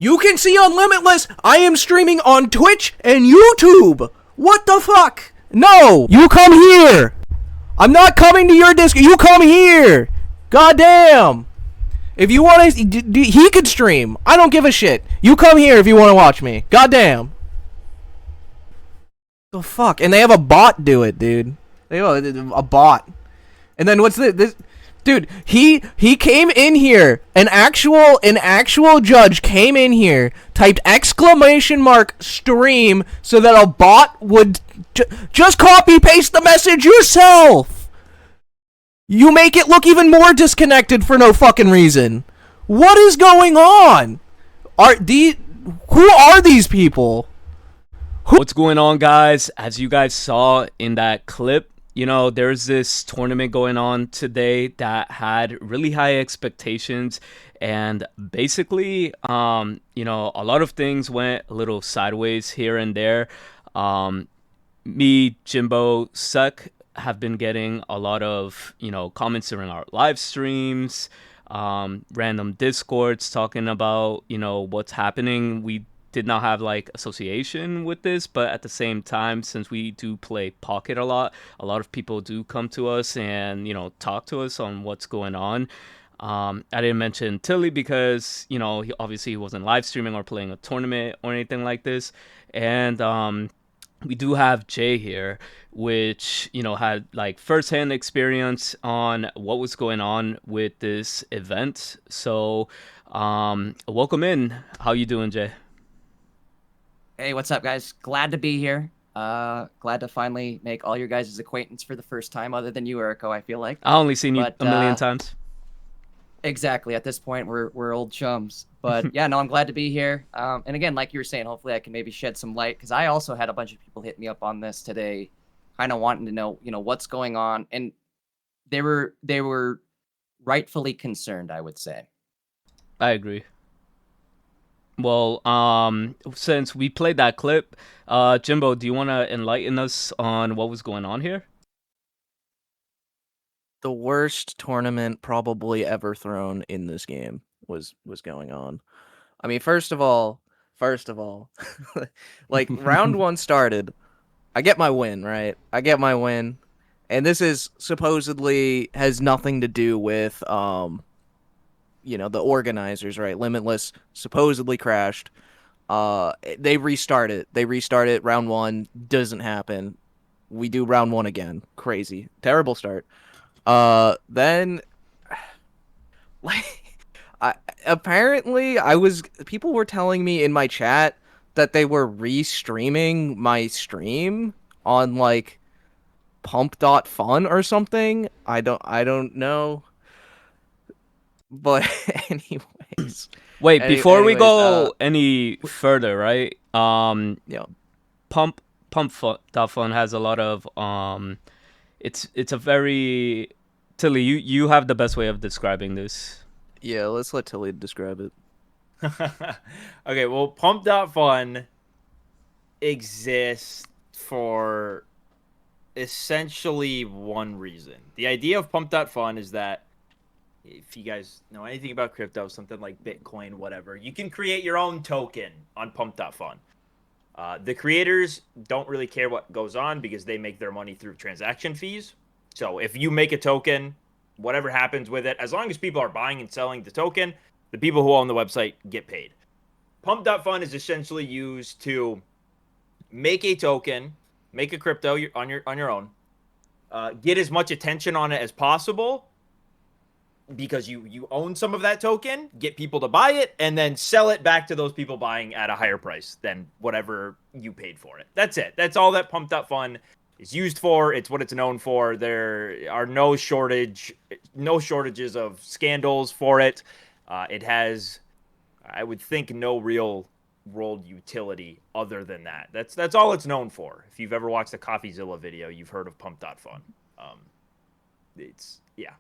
You can see on Limitless, I am streaming on Twitch and YouTube. What the fuck? No, you come here. I'm not coming to your Discord. You come here. Goddamn. If you want to, he could stream. I don't give a shit. You come here if you want to watch me. Goddamn. The fuck? And they have a bot do it, dude. They have a bot. And then what's this? Dude, he came in here. An actual judge came in here, typed !stream so that a bot would just copy paste the message yourself. You make it look even more disconnected for no fucking reason. What is going on? Who are these people? What's going on, guys? As you guys saw in that clip, you know, there's this tournament going on today that had really high expectations, and basically, you know, a lot of things went a little sideways here and there. Me, Jimbo, Suck have been getting a lot of, you know, comments during our live streams, random discords talking about, you know, what's happening. We did not have like association with this, but at the same time, since we do play Pocket a lot of people do come to us and, you know, talk to us on what's going on. I didn't mention Tilly because, you know, he obviously wasn't live streaming or playing a tournament or anything like this. And we do have Jay here, which, you know, had like firsthand experience on what was going on with this event. So welcome in. How you doing, Jay? Hey, what's up, guys? Glad to be here. Glad to finally make all your guys' acquaintance for the first time, other than you, Erico, I feel like. I only seen you a million times. Exactly. At this point, we're old chums. But yeah, no, I'm glad to be here. And again, like you were saying, hopefully I can maybe shed some light, because I also had a bunch of people hit me up on this today, kind of wanting to know, you know, what's going on, and they were rightfully concerned, I would say. I agree. Well, since we played that clip, Jimbo, do you want to enlighten us on what was going on here? The worst tournament probably ever thrown in this game was going on. I mean, first of all, like round one started, I get my win, right? And this is supposedly has nothing to do with you know, the organizers, right? Limitless supposedly crashed. They restart it. Round one doesn't happen. We do round one again. Crazy. Terrible start. Then, like, people were telling me in my chat that they were re-streaming my stream on, like, pump.fun or something. I don't know. But anyways. Wait, before we go any further, right? Yeah. Pump.fun has a lot of it's a very Tilly, you have the best way of describing this. Yeah, let's let Tilly describe it. Okay, well, pump.fun exists for essentially one reason. The idea of pump.fun is that if you guys know anything about crypto, something like Bitcoin, whatever, you can create your own token on pump.fun. The creators don't really care what goes on because they make their money through transaction fees. So if you make a token, whatever happens with it, as long as people are buying and selling the token, the people who own the website get paid. Pump.fun is essentially used to make a token, make a crypto on your own, get as much attention on it as possible, because you own some of that token, get people to buy it, and then sell it back to those people buying at a higher price than whatever you paid for it. That's it. That's all that Pump.fun is used for. It's what it's known for. There are no shortages of scandals for it. It has, I would think, no real world utility other than that. That's all it's known for. If you've ever watched the CoffeeZilla video, you've heard of Pump.fun. Yeah.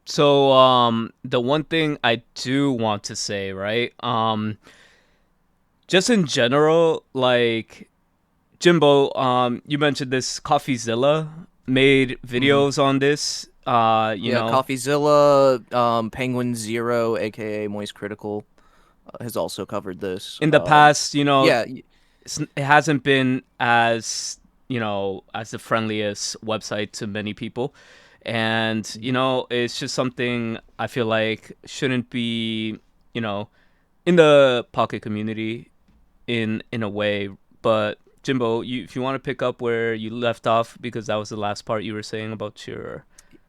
So the one thing I do want to say, right? Just in general, like Jimbo, you mentioned this CoffeeZilla made videos on this. You know, CoffeeZilla, Penguin Zero, aka Moist Critical. has also covered this. In the past, Yeah, it hasn't been as as the friendliest website to many people, and it's just something I feel like shouldn't be in the Pocket community in a way. But Jimbo, if you want to pick up where you left off, because that was the last part you were saying about your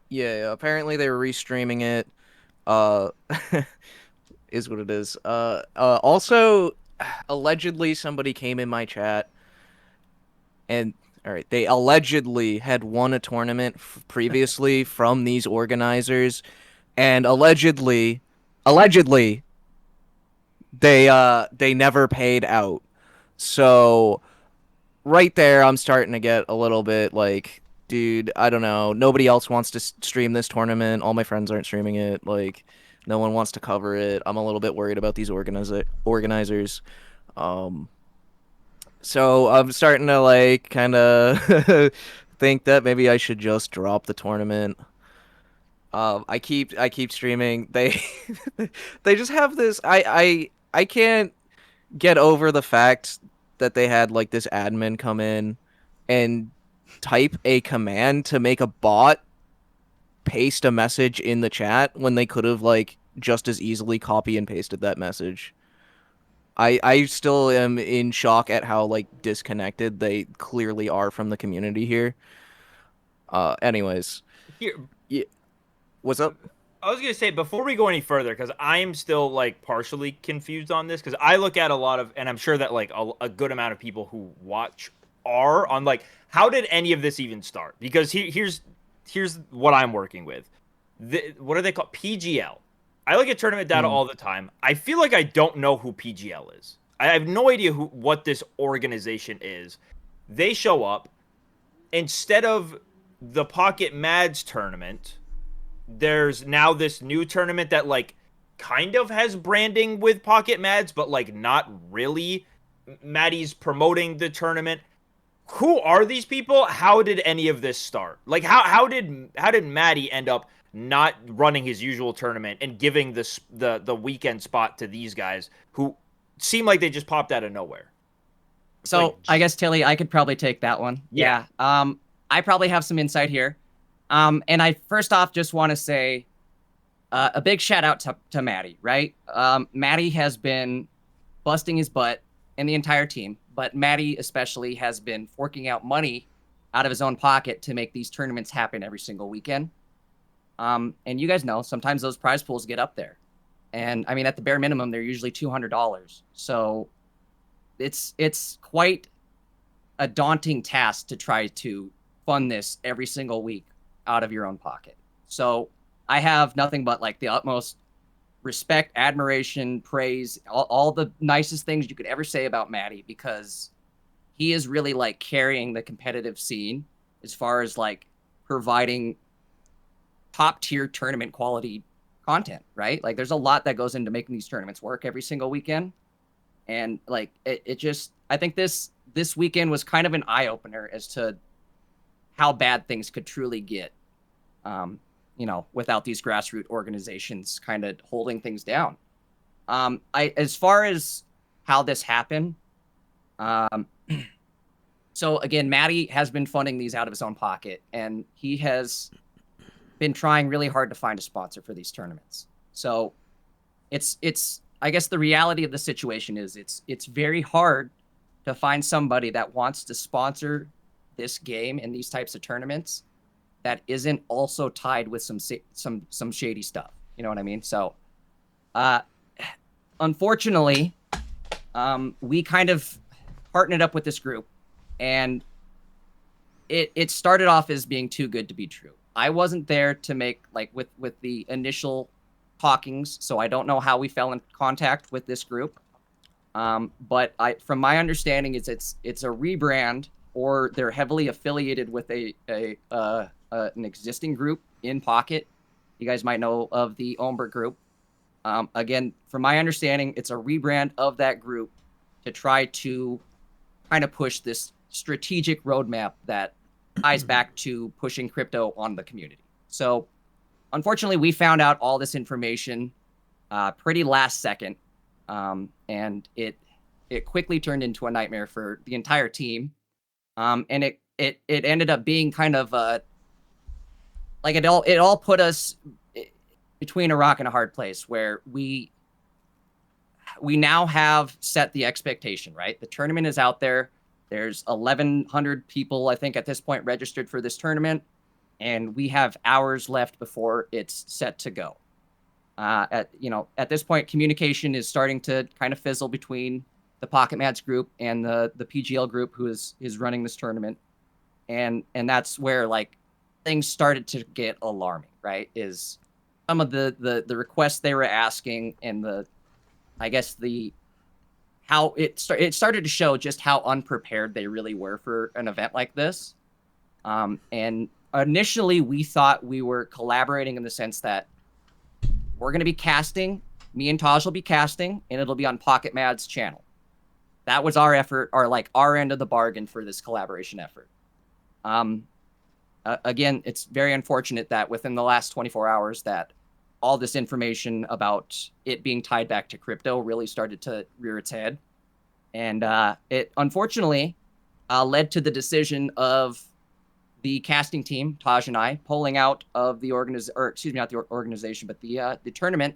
yeah. Apparently they were restreaming it. Uh, is what it is. Also, allegedly somebody came in my chat and all right, they allegedly had won a tournament previously from these organizers, and allegedly they never paid out. So right there, I'm starting to get a little bit like, dude, I don't know. Nobody else wants to stream this tournament. All my friends aren't streaming it. Like, no one wants to cover it. I'm a little bit worried about these organizers. Um, so I'm starting to like kind of think that maybe I should just drop the tournament. I keep streaming. They they just have this. I can't get over the fact that they had like this admin come in and type a command to make a bot paste a message in the chat when they could have like just as easily copy and pasted that message. I still am in shock at how like disconnected they clearly are from the community here. Anyways, Here, yeah, what's up? I was gonna say before we go any further, because I am still like partially confused on this, because I look at a lot of, and I'm sure that like a good amount of people who watch are on like, how did any of this even start? Because here's what I'm working with. What are they called? PGL. I look at tournament data all the time. I feel like I don't know who PGL is. I have no idea what this organization is. They show up instead of the Pocket Mads tournament. There's now this new tournament that like kind of has branding with Pocket Mads, but like not really. Maddie's promoting the tournament. Who are these people? How did any of this start? Like how did Maddie end up not running his usual tournament and giving the weekend spot to these guys who seem like they just popped out of nowhere? So like, I guess Tilly, I could probably take that one. Yeah. I probably have some insight here. And I first off just want to say a big shout out to Maddie, right? Maddie has been busting his butt and the entire team, but Maddie especially has been forking out money out of his own pocket to make these tournaments happen every single weekend. And you guys know sometimes those prize pools get up there. And I mean, at the bare minimum, they're usually $200. So it's quite a daunting task to try to fund this every single week out of your own pocket. So I have nothing but like the utmost respect, admiration, praise, all the nicest things you could ever say about Maddie, because he is really like carrying the competitive scene as far as like providing top tier tournament quality content, right? Like there's a lot that goes into making these tournaments work every single weekend. And like it just, I think this weekend was kind of an eye opener as to how bad things could truly get, without these grassroots organizations kind of holding things down. As far as how this happened, so again, Maddie has been funding these out of his own pocket, and he has been trying really hard to find a sponsor for these tournaments. So it's I guess the reality of the situation is it's very hard to find somebody that wants to sponsor this game and these types of tournaments that isn't also tied with some shady stuff. You know what I mean? So, unfortunately, we kind of partnered up with this group, and it started off as being too good to be true. I wasn't there to make like with the initial talkings, so I don't know how we fell in contact with this group. But from my understanding, it's a rebrand, or they're heavily affiliated with an existing group in Pocket. You guys might know of the Omber group. Again, from my understanding, it's a rebrand of that group to try to kind of push this strategic roadmap that ties back to pushing crypto on the community. So unfortunately, we found out all this information pretty last second. and it quickly turned into a nightmare for the entire team. And it ended up being kind of like it all put us between a rock and a hard place where we now have set the expectation, right? The tournament is out there. There's 1,100 people, I think, at this point registered for this tournament, and we have hours left before it's set to go. At this point, communication is starting to kind of fizzle between the Pocket Mads group and the PGL group who is running this tournament, and that's where like things started to get alarming, right? Is some of the requests they were asking and how it started to show just how unprepared they really were for an event like this. And initially we thought we were collaborating in the sense that we're going to be casting, me and Taj will be casting, and it'll be on Pocket Mad's channel. That was our effort, our end of the bargain for this collaboration effort. Again, it's very unfortunate that within the last 24 hours that all this information about it being tied back to crypto really started to rear its head. And it unfortunately led to the decision of the casting team, Taj and I, pulling out of the not the organization, but the tournament,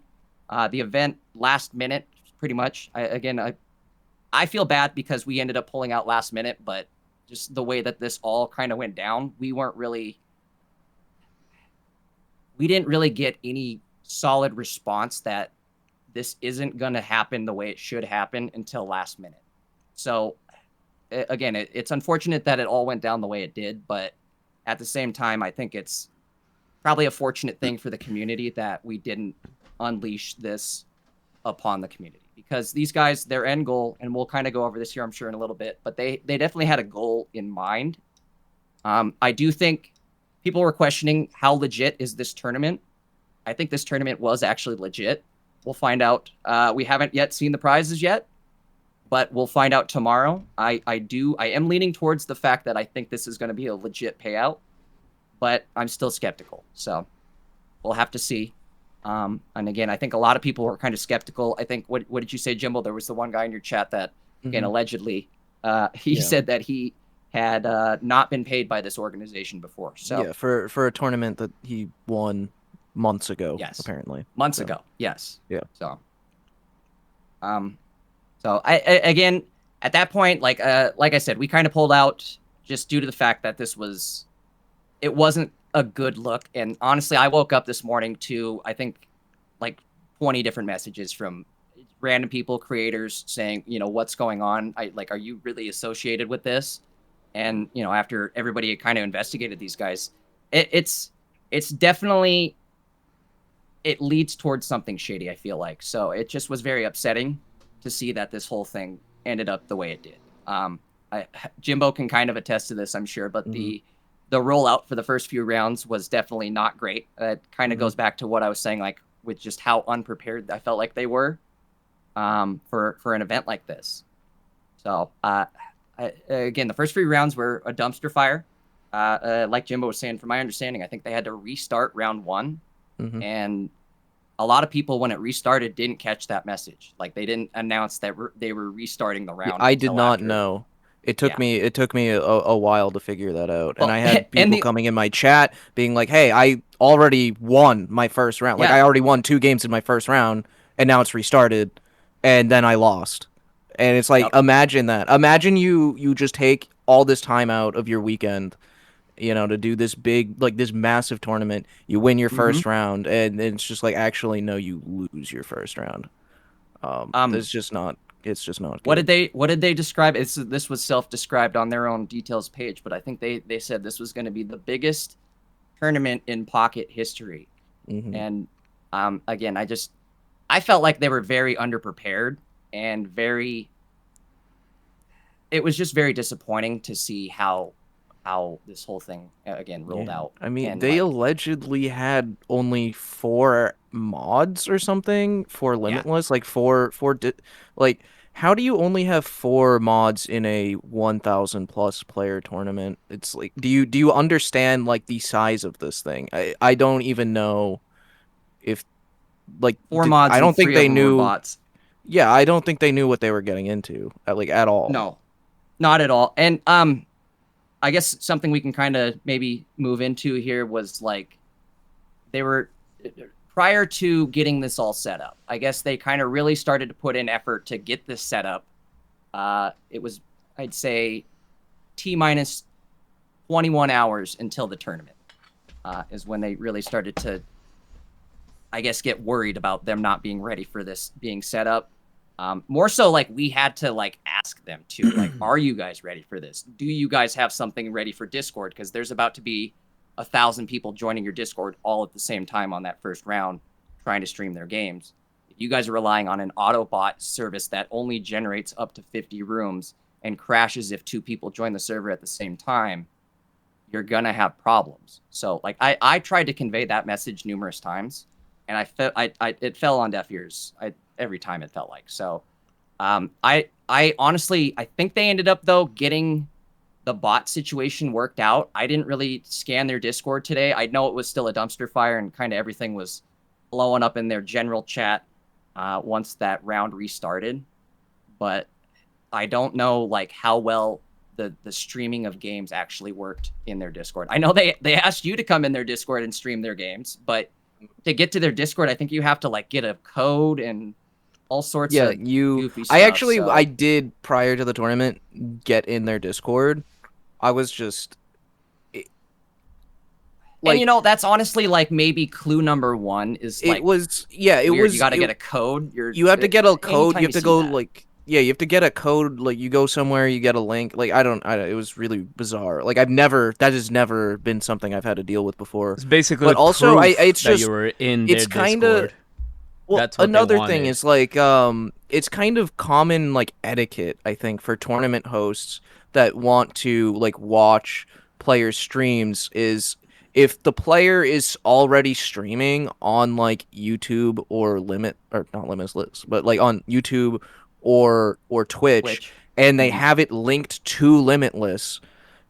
the event last minute, pretty much. I feel bad because we ended up pulling out last minute, but just the way that this all kind of went down, we didn't really get any solid response that this isn't going to happen the way it should happen until last minute. So again, it's unfortunate that it all went down the way it did, but at the same time, I think it's probably a fortunate thing for the community that we didn't unleash this upon the community, because these guys, their end goal, and we'll kind of go over this here, I'm sure, in a little bit, but they definitely had a goal in mind. I do think people were questioning how legit is this tournament. I think this tournament was actually legit. We'll find out. We haven't yet seen the prizes yet, but we'll find out tomorrow. I am leaning towards the fact that I think this is going to be a legit payout, but I'm still skeptical. So we'll have to see. And again, I think a lot of people were kind of skeptical. I think, what did you say, Jimbo? There was the one guy in your chat that, again, allegedly, he said that he had not been paid by this organization before. So yeah, for a tournament that he won months ago, yes, apparently. Months ago, yes. Yeah. So, so I again, at that point, like I said, we kind of pulled out just due to the fact that it wasn't a good look. And honestly, I woke up this morning to, I think, like 20 different messages from random people, creators saying, what's going on? Are you really associated with this? And, after everybody had kind of investigated these guys, it's definitely, it leads towards something shady, I feel like. So it just was very upsetting to see that this whole thing ended up the way it did. Jimbo can kind of attest to this, I'm sure, but the rollout for the first few rounds was definitely not great. It kind of goes back to what I was saying, like with just how unprepared I felt like they were for an event like this. So again, the first 3 rounds were a dumpster fire. Like Jimbo was saying, from my understanding, I think they had to restart round 1. And a lot of people, when it restarted, didn't catch that message. Like, they didn't announce that they were restarting the round. I did not know. It took me a while to figure that out. Well, and I had people coming in my chat being like, hey, I already won my first round. Like, I already won 2 games in my first round, and now it's restarted, and then I lost. And it's like, imagine that. Imagine you just take all this time out of your weekend, to do this big, like this massive tournament. You win your first round, and it's just like, actually, no, you lose your first round. It's just not good. What did they describe? This was self-described on their own details page, but I think they said this was going to be the biggest tournament in Pocket history. And again, I felt like they were very underprepared and it was just very disappointing to see how this whole thing again rolled out. I mean, they allegedly had only 4 mods or something for Limitless, like like, how do you only have 4 mods in a 1,000 plus player tournament? It's like, do you understand like the size of this thing? I don't even know if like 4 mods. I don't think they knew. Bots. yeah, I don't think they knew what they were getting into, like at all. No, not at all. And I guess something we can kind of maybe move into here was like they were prior to getting this all set up. I guess they kind of really started to put in effort to get this set up. It was, I'd say, T minus 21 hours until the tournament is when they really started to, I guess, get worried about them not being ready for this being set up. More so like we had to like ask them to like, are you guys ready for this? Do you guys have something ready for Discord? Because there's about to be 1,000 people joining your Discord all at the same time on that first round trying to stream their games. If you guys are relying on an Autobot service that only generates up to 50 rooms and crashes if 2 people join the server at the same time, you're gonna have problems. So like I tried to convey that message numerous times, and it fell on deaf ears. Every time it felt like. So I honestly, I think they ended up though getting the bot situation worked out. I didn't really scan their Discord today. I know it was still a dumpster fire and kind of everything was blowing up in their general chat once that round restarted. But I don't know like how well the streaming of games actually worked in their Discord. I know they asked you to come in their Discord and stream their games, but to get to their Discord, I think you have to like get a code and all sorts of goofy stuff. I did prior to the tournament get in their Discord. I was just like, and that's honestly like maybe clue number 1 is like you got to get a code. You have to get a code. You have to go like you have to get a code. Like you go somewhere, you get a link. Like I don't. It was really bizarre. Like that has never been something I've had to deal with before. It's basically, but also it's that just you were in their kind of. Discord. Well, That's what another thing is like it's kind of common like etiquette, I think, for tournament hosts that want to like watch players' streams is if the player is already streaming on like YouTube or not Limitless, but like on YouTube or Twitch. And they have it linked to Limitless,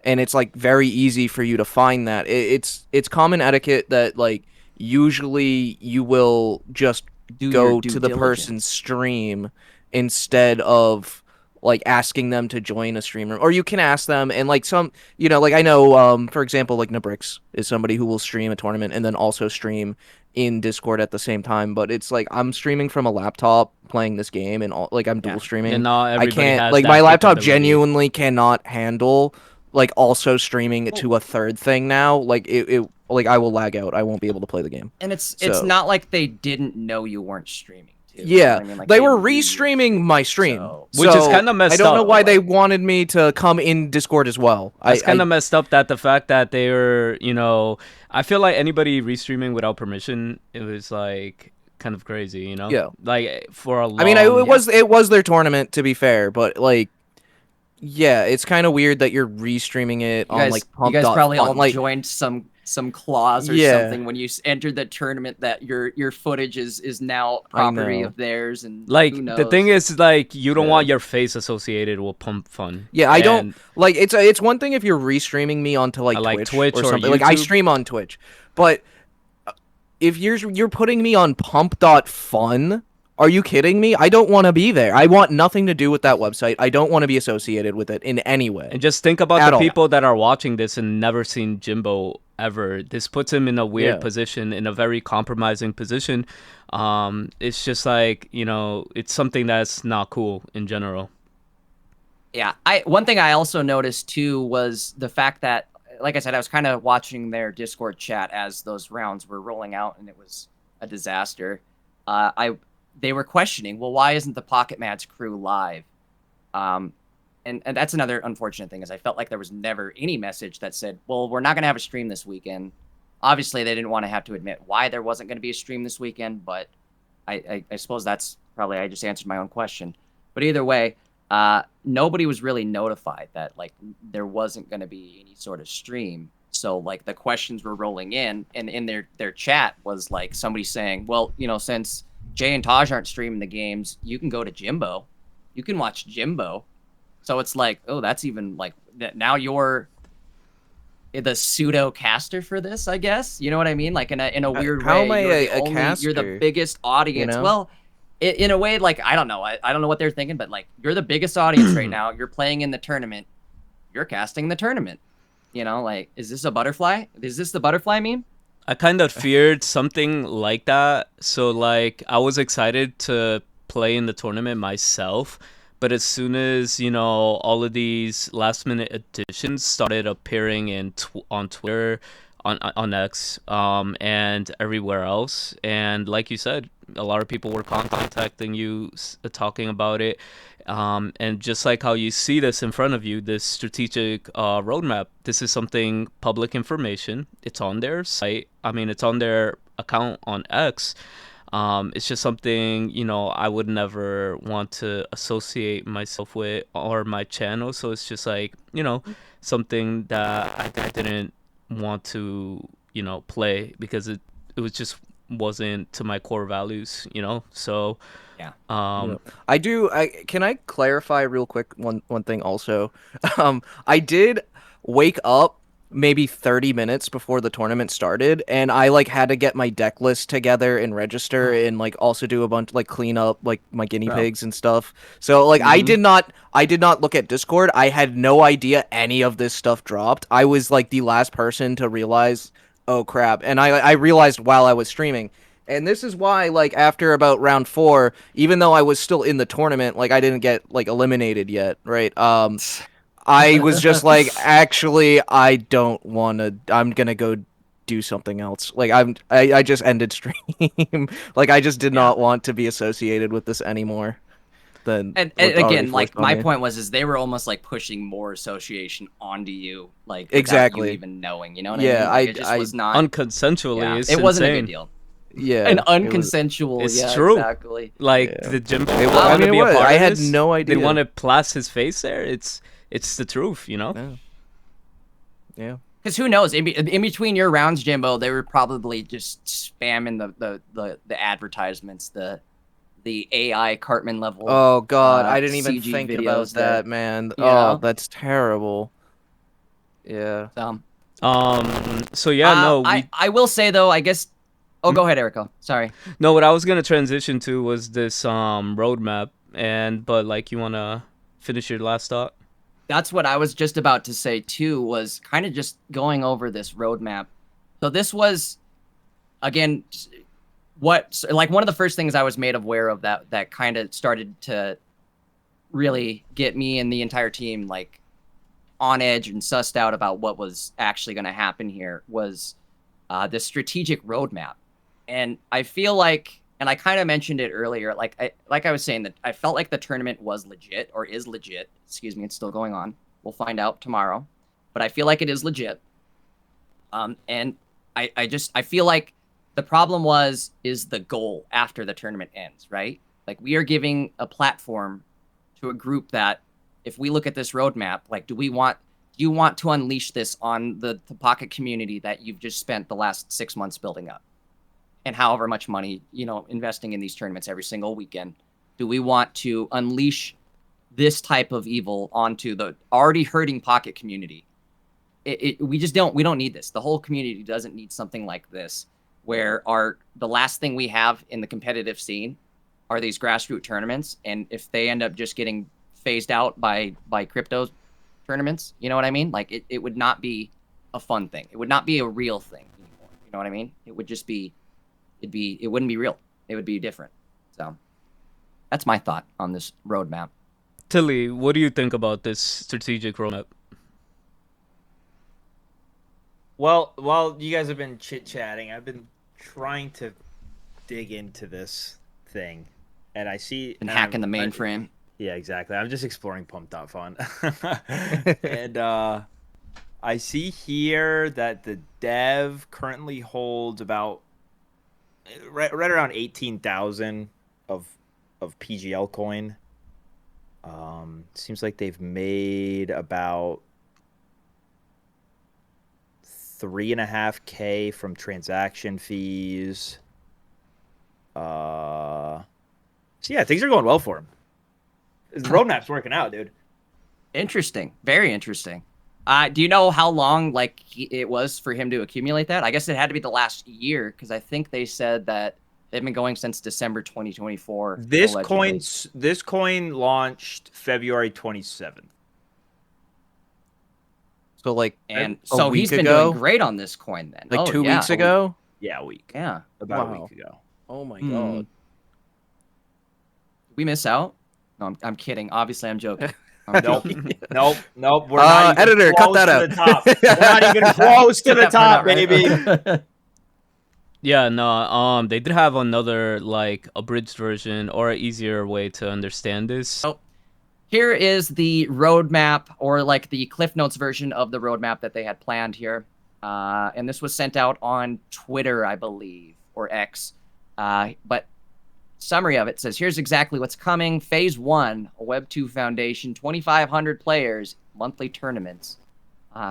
and it's like very easy for you to find that. It's common etiquette that like usually you will just go to the person's stream instead of like asking them to join a stream room, or you can ask them and like some like I know for example like Nabrix is somebody who will stream a tournament and then also stream in Discord at the same time, but it's like I'm streaming from a laptop playing this game and like I'm dual streaming. And not I can't like my laptop genuinely cannot handle like also streaming it to a third thing now. Like it like I will lag out. I won't be able to play the game. And it's not like they didn't know you weren't streaming too. Yeah, I mean, like, they were restreaming my stream, which is kind of messed up. I don't know why they wanted me to come in Discord as well. It's kind of messed up that the fact that they were, I feel like anybody restreaming without permission, it was like kind of crazy, Yeah. Like for a long. I mean, it was their tournament to be fair, but like. Yeah, it's kind of weird that you're restreaming it on like Pump. You guys probably all like, joined some clause or something when you entered the tournament that your footage is now property of theirs, and like the thing is like you don't want your face associated with Pump Fun. Yeah, I don't like it's one thing if you're restreaming me onto like Twitch or something. Like I stream on Twitch, but if you're putting me on Pump.fun. Are you kidding me? I don't want to be there. I want nothing to do with that website. I don't want to be associated with it in any way. And just think about the people that are watching this and never seen Jimbo ever. This puts him in a weird position, in a very compromising position. It's just like, it's something that's not cool in general. Yeah. One thing I also noticed too was the fact that, like I said, I was kind of watching their Discord chat as those rounds were rolling out, and it was a disaster. They were questioning, well, why isn't the Pocket Mads crew live? And that's another unfortunate thing, is I felt like there was never any message that said, well, we're not going to have a stream this weekend. Obviously, they didn't want to have to admit why there wasn't going to be a stream this weekend, but I suppose that's probably, I just answered my own question. But either way, nobody was really notified that like there wasn't going to be any sort of stream. So like the questions were rolling in, and in their chat was like somebody saying, well, since Jay and Taj aren't streaming the games, you can go to Jimbo. You can watch Jimbo. So it's like, oh, that's even like now you're the pseudo caster for this, I guess. You know what I mean? Like in a weird way. How am I a caster? You're the biggest audience. Well, in a way, like, I don't know. I don't know what they're thinking, but like, you're the biggest audience right now. You're playing in the tournament. You're casting the tournament. You know, like, is this a butterfly? Is this the butterfly meme? I kind of feared something like that. So like I was excited to play in the tournament myself, but as soon as, all of these last minute additions started appearing on Twitter, on X, and everywhere else, and like you said, a lot of people were contacting you, talking about it. And just like how you see this in front of you, this strategic roadmap, this is something public information. It's on their site. I mean, it's on their account on X. It's just something, I would never want to associate myself with or my channel. So it's just like, something that I didn't want to, play because it was just wasn't to my core values, So Yeah. Can I clarify real quick one thing also? I did wake up maybe 30 minutes before the tournament started, and I like had to get my deck list together and register and like also do a bunch, like clean up like my guinea pigs and stuff. So like I did not look at Discord. I had no idea any of this stuff dropped. I was like the last person to realize, oh crap. And I realized while I was streaming. And this is why, like, after about round 4, even though I was still in the tournament, like, I didn't get, like, eliminated yet, right? I was just like, actually, I don't want to, I'm gonna go do something else. Like, I just ended stream. Like, I just did not want to be associated with this anymore. Than And what's already again, like, forced on my me. point was they were almost like pushing more association onto you, like, without Exactly. you even knowing, you know what Yeah, I mean? Like, it just was not, unconsensually, it's it wasn't a insane. good deal. Yeah. An it was- unconsensual, It's yeah, true. exactly. Like Yeah. the Jimbo It wa- want I to mean, be it a was. part I of had this. no idea. They want to blast his face there. It's the truth, Yeah. Yeah. Because who knows? In between your rounds, Jimbo, they were probably just spamming the advertisements, the AI Cartman level. Oh God, I didn't even CG think videos about that, man. you Oh, know? that's terrible. Yeah. So yeah, no, I will say though, I guess. Oh, go ahead, Erico. Sorry. no. What I was gonna transition to was this roadmap, but like you wanna finish your last thought. That's what I was just about to say too, was kind of just going over this roadmap. So this was, again, like one of the first things I was made aware of that kind of started to really get me and the entire team like on edge and sussed out about what was actually going to happen here was the strategic roadmap. And I feel like, and I kind of mentioned it earlier, like I was saying, that I felt like the tournament was legit, or is legit. Excuse me, it's still going on. We'll find out tomorrow, but I feel like it is legit. And I feel like the problem is the goal after the tournament ends, right? Like, we are giving a platform to a group that, if we look at this roadmap, like, do you want to unleash this on the Pocket community that you've just spent the last 6 months building up? And however much money, investing in these tournaments every single weekend, do we want to unleash this type of evil onto the already hurting Pocket community? We don't need this. The whole community doesn't need something like this, where the last thing we have in the competitive scene are these grassroots tournaments, and if they end up just getting phased out by crypto tournaments, you know what I mean? Like, it would not be a fun thing. It would not be a real thing anymore. You know what I mean? It would just be. It wouldn't be real. It would be different. So that's my thought on this roadmap. Tilly, what do you think about this strategic roadmap? Well, while you guys have been chit-chatting, I've been trying to dig into this thing, and I see... And hacking the mainframe. Yeah, exactly. I'm just exploring pump.fun. And I see here that the dev currently holds about right around 18,000 of PGL coin. Seems like they've made about 3.5K from transaction fees. So yeah, things are going well for him. The roadmap's working out, dude. Interesting. Very interesting. Do you know how long it was for him to accumulate that? I guess it had to be the last year, because I think they said that They've been going since December 2024. This allegedly. coin launched February 27th. So like And a so week he's been ago? doing great on this coin then. Like Oh, 2 weeks yeah. ago? Yeah, a week. Yeah. About a Wow. week ago. Oh my Hmm. god. Did we miss out? No, I'm kidding. Obviously, I'm joking. Nope. Nope. We're not even Editor, cut close that to out. the top. We're not even close to Cut the that part top, out, right? baby. Yeah, no, they did have another like abridged version or an easier way to understand this. Oh, here is the roadmap, or like the Cliff Notes version of the roadmap that they had planned here. And this was sent out on Twitter, I believe, or X. But summary of it says, here's exactly what's coming. Phase 1, a Web2 Foundation, 2,500 players, monthly tournaments.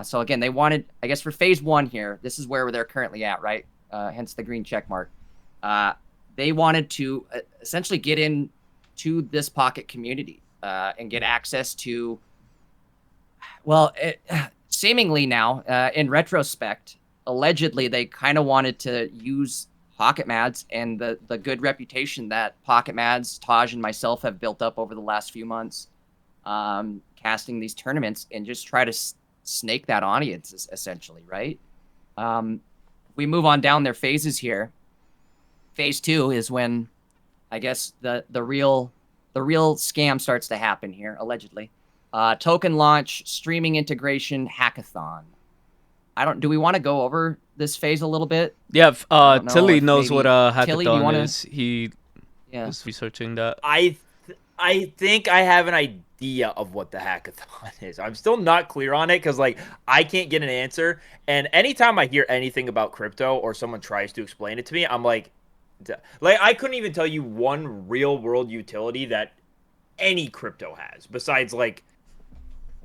So again, they wanted, I guess for Phase 1 here, this is where they're currently at, right? Hence the green check mark. They wanted to essentially get into this Pocket community and get access to, well, seemingly now, in retrospect, allegedly they kind of wanted to use Pocket Mads and the good reputation that Pocket Mads, Taj, and myself have built up over the last few months, casting these tournaments, and just try to snake that audience, essentially, right? We move on down their phases here. Phase 2 is when, I guess, the real scam starts to happen here, allegedly. Token launch, streaming integration, hackathon. Do we want to go over this phase a little bit? Yeah, don't know Tilly if knows what maybe- a Tilly, do you hackathon wanna- is. He Yeah. was researching that. I think I have an idea of what the hackathon is. I'm still not clear on it because like I can't get an answer. And anytime I hear anything about crypto or someone tries to explain it to me, I'm like I couldn't even tell you one real world utility that any crypto has besides like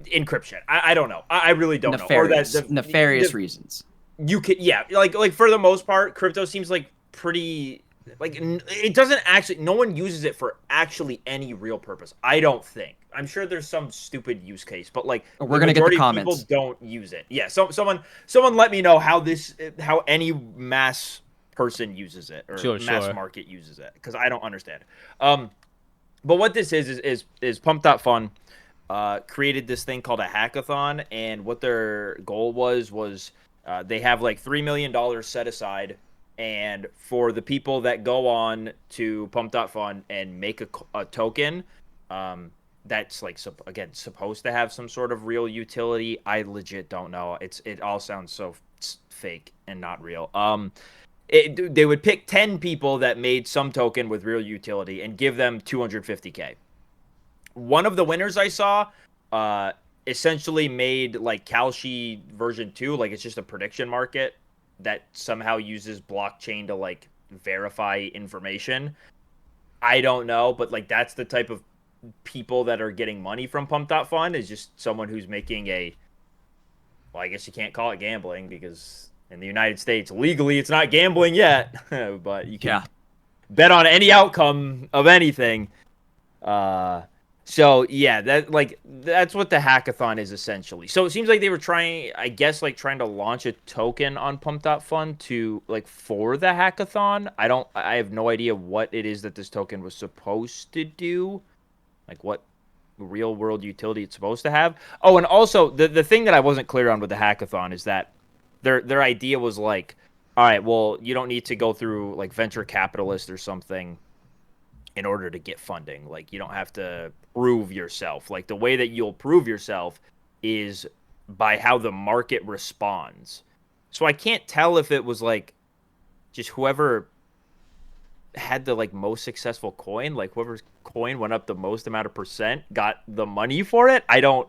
encryption. I don't know. I really don't know. Or Nefarious reasons. You could, yeah, like for the most part, crypto seems like pretty like it doesn't actually. No one uses it for actually any real purpose. I don't think. I'm sure there's some stupid use case, but like We're gonna get the comments. People don't use it. Yeah, someone let me know how any mass person uses it or mass market uses it because I don't understand. But what this is Pump.Fun created this thing called a hackathon, and what their goal was they have like $3 million set aside, and for the people that go on to Pump.Fun and make a token, that's like again supposed to have some sort of real utility. I legit don't know. It all sounds so fake and not real. They would pick 10 people that made some token with real utility and give them 250K. One of the winners I saw essentially made like Kalshi version 2, like it's just a prediction market that somehow uses blockchain to like verify information. I don't know, but like that's the type of people that are getting money from Pump.Fun, is just someone who's making well, I guess you can't call it gambling because in the United States legally it's not gambling yet, but you can bet on any outcome of anything. So yeah, that's what the hackathon is essentially. So it seems like they were trying to launch a token on Pump.Fun to like for the hackathon. I have no idea what it is that this token was supposed to do, like what real world utility it's supposed to have. Oh, and also the thing that I wasn't clear on with the hackathon is that their idea was like, all right, well, you don't need to go through like venture capitalist or something in order to get funding. Like you don't have to prove yourself. Like the way that you'll prove yourself is by how the market responds. So I can't tell if it was like just whoever had the like most successful coin, like whoever's coin went up the most amount of percent got the money for it. I don't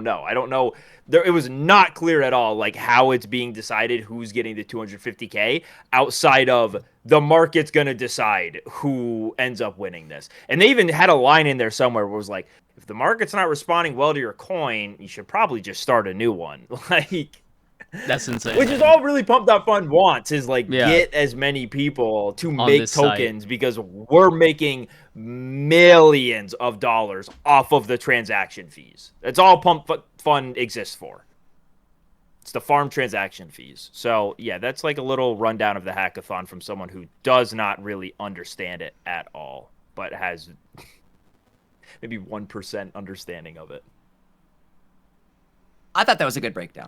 know. It was not clear at all like how it's being decided who's getting the 250K outside of the market's going to decide who ends up winning this. And they even had a line in there somewhere where it was like, if the market's not responding well to your coin, you should probably just start a new one. Like that's insane. Which is all really Pump.Fun wants, is like get as many people to make tokens because we're making millions of dollars off of the transaction fees. That's all Pump.Fun exists for. It's the farm transaction fees. So yeah, that's like a little rundown of the hackathon from someone who does not really understand it at all, but has maybe 1% understanding of it. I thought that was a good breakdown.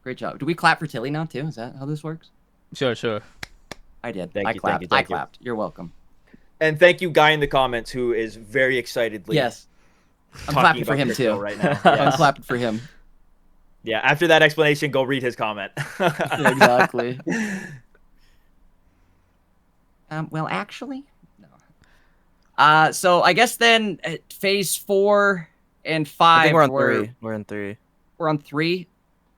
Great job. Do we clap for Tilly now too? Is that how this works? Sure. I did. Thank I you, clapped. thank you. You're welcome. And thank you, guy in the comments, who is very excitedly Yes. I'm talking clapping for about him crypto too. right now. I'm Yes. clapping for him. Yeah, after that explanation, go read his comment. Exactly. Well, actually, no. So I guess then phase 4 and 5. I think we're on 3. We're in 3. We're on 3.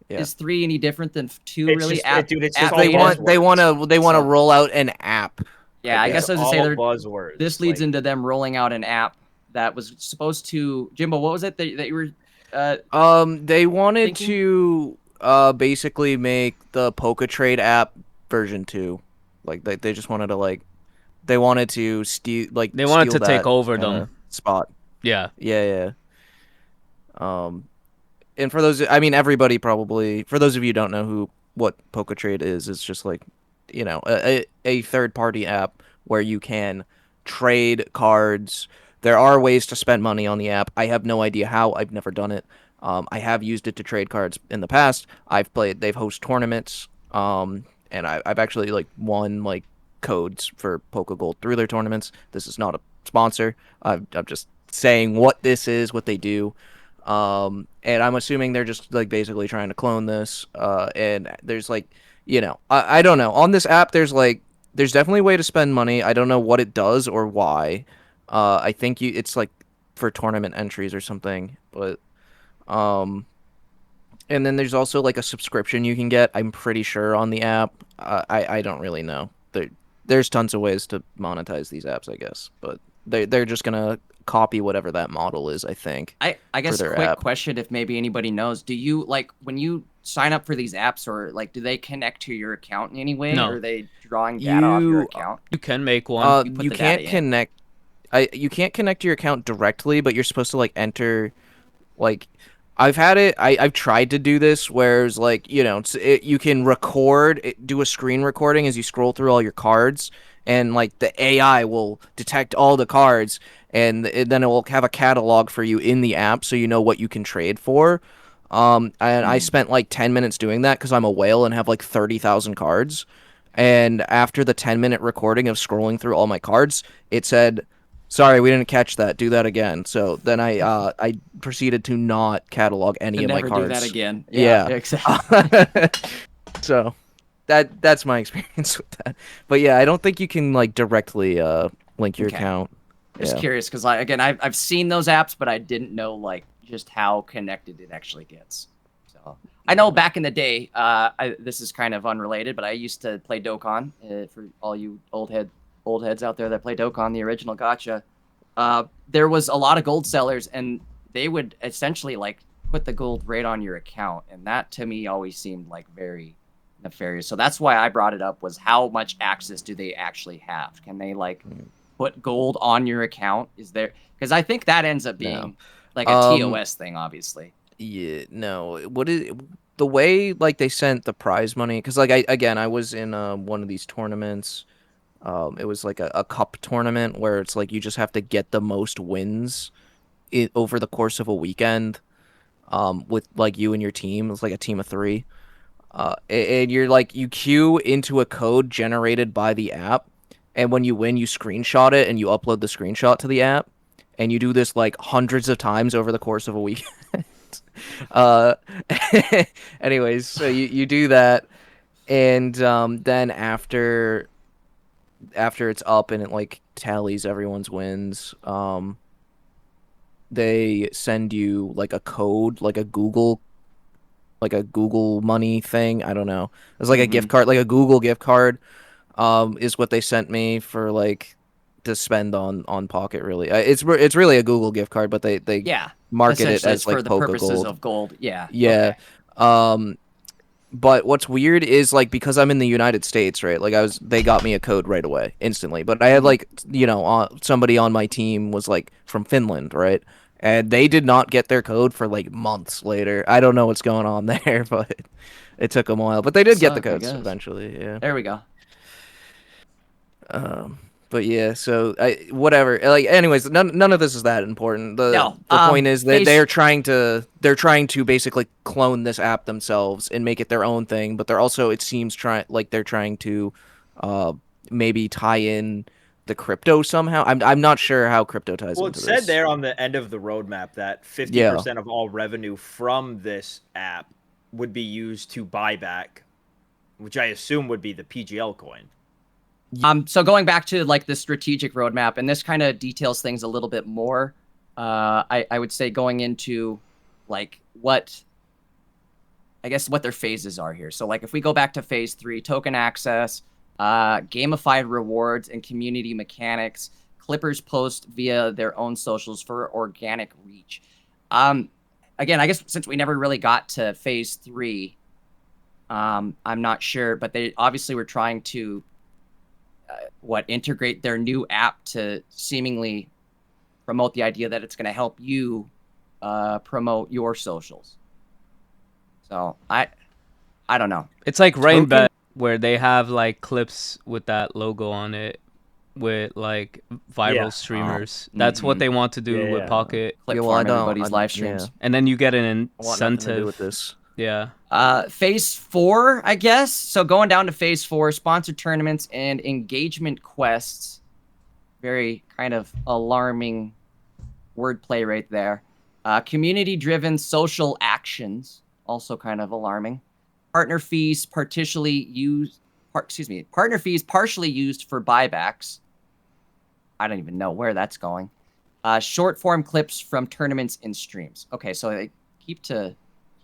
Yeah. Is 3 any different than 2? It's Really? just, dude, it's just app all beta? They want to So- roll out an app. Yeah, I guess I was gonna say buzzwords. this leads into them rolling out an app that was supposed to. Jimbo, what was it that you were? They wanted thinking? to basically make the Poker Trade app version 2. Like they just wanted to they wanted to steal They wanted steal to take that, over them. spot. Yeah. Yeah. And for those, I mean, everybody probably, for those of you who don't know what Poker Trade is, it's just a third-party app where you can trade cards. There are ways to spend money on the app. I have no idea how. I've never done it. I have used it to trade cards in the past. They've host tournaments, and I've actually won codes for Poker Gold through their tournaments. This is not a sponsor. I'm just saying what this is, what they do. And I'm assuming they're just basically trying to clone this. And there's I don't know. On this app, there's definitely a way to spend money. I don't know what it does or why. I think it's for tournament entries or something, but and then there's also a subscription you can get, I'm pretty sure, on the app. I don't really know. There's tons of ways to monetize these apps, I guess, but they're just gonna copy whatever that model is, I think. I guess their quick app. question, if maybe anybody knows, do you when you sign up for these apps, or do they connect to your account in any way? No. Or are they drawing data off your You- account? You can make one. You put You the can't data in. connect. You can't connect to your account directly, but you're supposed to enter. I've had it. I've tried to do this, where it's you can do a screen recording as you scroll through all your cards, and the AI will detect all the cards, and then it will have a catalog for you in the app, so you know what you can trade for. And I spent 10 minutes doing that because I'm a whale and have 30,000 cards. And after the 10-minute recording of scrolling through all my cards, it said, "Sorry, we didn't catch that. Do that again." So then I proceeded to not catalog any To of my never cards. do that again. Yeah. Exactly. So that's my experience with that. But yeah, I don't think you can directly link your Okay. account. Just Yeah. curious, because again, I've seen those apps, but I didn't know just how connected it actually gets. So I know back in the day, this is kind of unrelated, but I used to play Dokkan. For all you old heads out there that play Dokkan, the original gacha, there was a lot of gold sellers, and they would essentially put the gold right on your account, and that to me always seemed very nefarious. So that's why I brought it up, was how much access do they actually have? Can they put gold on your account? Is there, because I think that ends up being a TOS thing, obviously. Yeah, no. What is the way they sent the prize money? Because I was in one of these tournaments. It was a cup tournament where it's you just have to get the most wins over the course of a weekend. With you and your team. It's a team of 3. And you're you queue into a code generated by the app, and when you win, you screenshot it and you upload the screenshot to the app, and you do this hundreds of times over the course of a weekend. Anyways, so you do that, and then after it's up and it tallies everyone's wins, they send you a code, a Google money thing. I don't know. It's a gift card, a Google gift card. Is what they sent me for to spend on Pocket. Really, it's really a Google gift card, but they market it Essentially, as it's for the Poker purposes Gold. of gold. Yeah. Yeah. Okay. But what's weird is because I'm in the United States, right? They got me a code right away, instantly. But I had somebody on my team was from Finland, right? and they did not get their code for like months later. I don't know what's going on there, but it took them a while. But they did get the Suck, I codes guess. eventually. Yeah. There we go. But yeah, so whatever. Like, anyways, none of this is that important. No, The point is that face- they're trying to basically clone this app themselves and make it their own thing. But they're also, it seems, they're trying to, maybe tie in the crypto somehow. I'm not sure how crypto ties Well, it into said this. there on the end of the roadmap that 50% of all revenue from this app would be used to buy back, which I assume would be the PGL coin. So going back to like the strategic roadmap, and this kind of details things a little bit more. I would say going into like what their phases are here. So like if we go back to phase 3, token access, gamified rewards and community mechanics, Clippers post via their own socials for organic reach. Again, I guess since we never really got to phase 3, I'm not sure, but they obviously were trying to integrate their new app to seemingly promote the idea that it's going to help you promote your socials. So I don't know. It's like Rainbet, where they have like clips with that logo on it with like viral streamers. That's what they want to do with Pocket. Clip Yeah, well, farm I don't- everybody's I- live streams. And then you get an I want nothing to do incentive. with this. Yeah. Phase 4, I guess. So going down to phase 4, sponsored tournaments and engagement quests. Very kind of alarming wordplay right there. Community-driven social actions, also kind of alarming. Partner fees partially used for buybacks. I don't even know where that's going. Short form clips from tournaments and streams. Okay, so they keep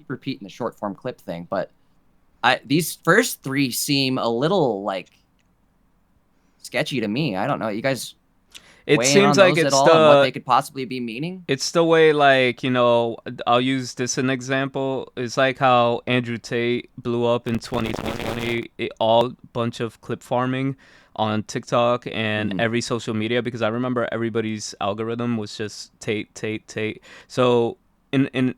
repeating the short form clip thing, but these first 3 seem a little like sketchy to me. I don't know. You guys It weigh in seems on like those it's at all and what they could possibly be meaning? It's the way, like, you know, I'll use this as an example. It's like how Andrew Tate blew up in 2020, all bunch of clip farming on TikTok and every social media, because I remember everybody's algorithm was just Tate, Tate, Tate. So in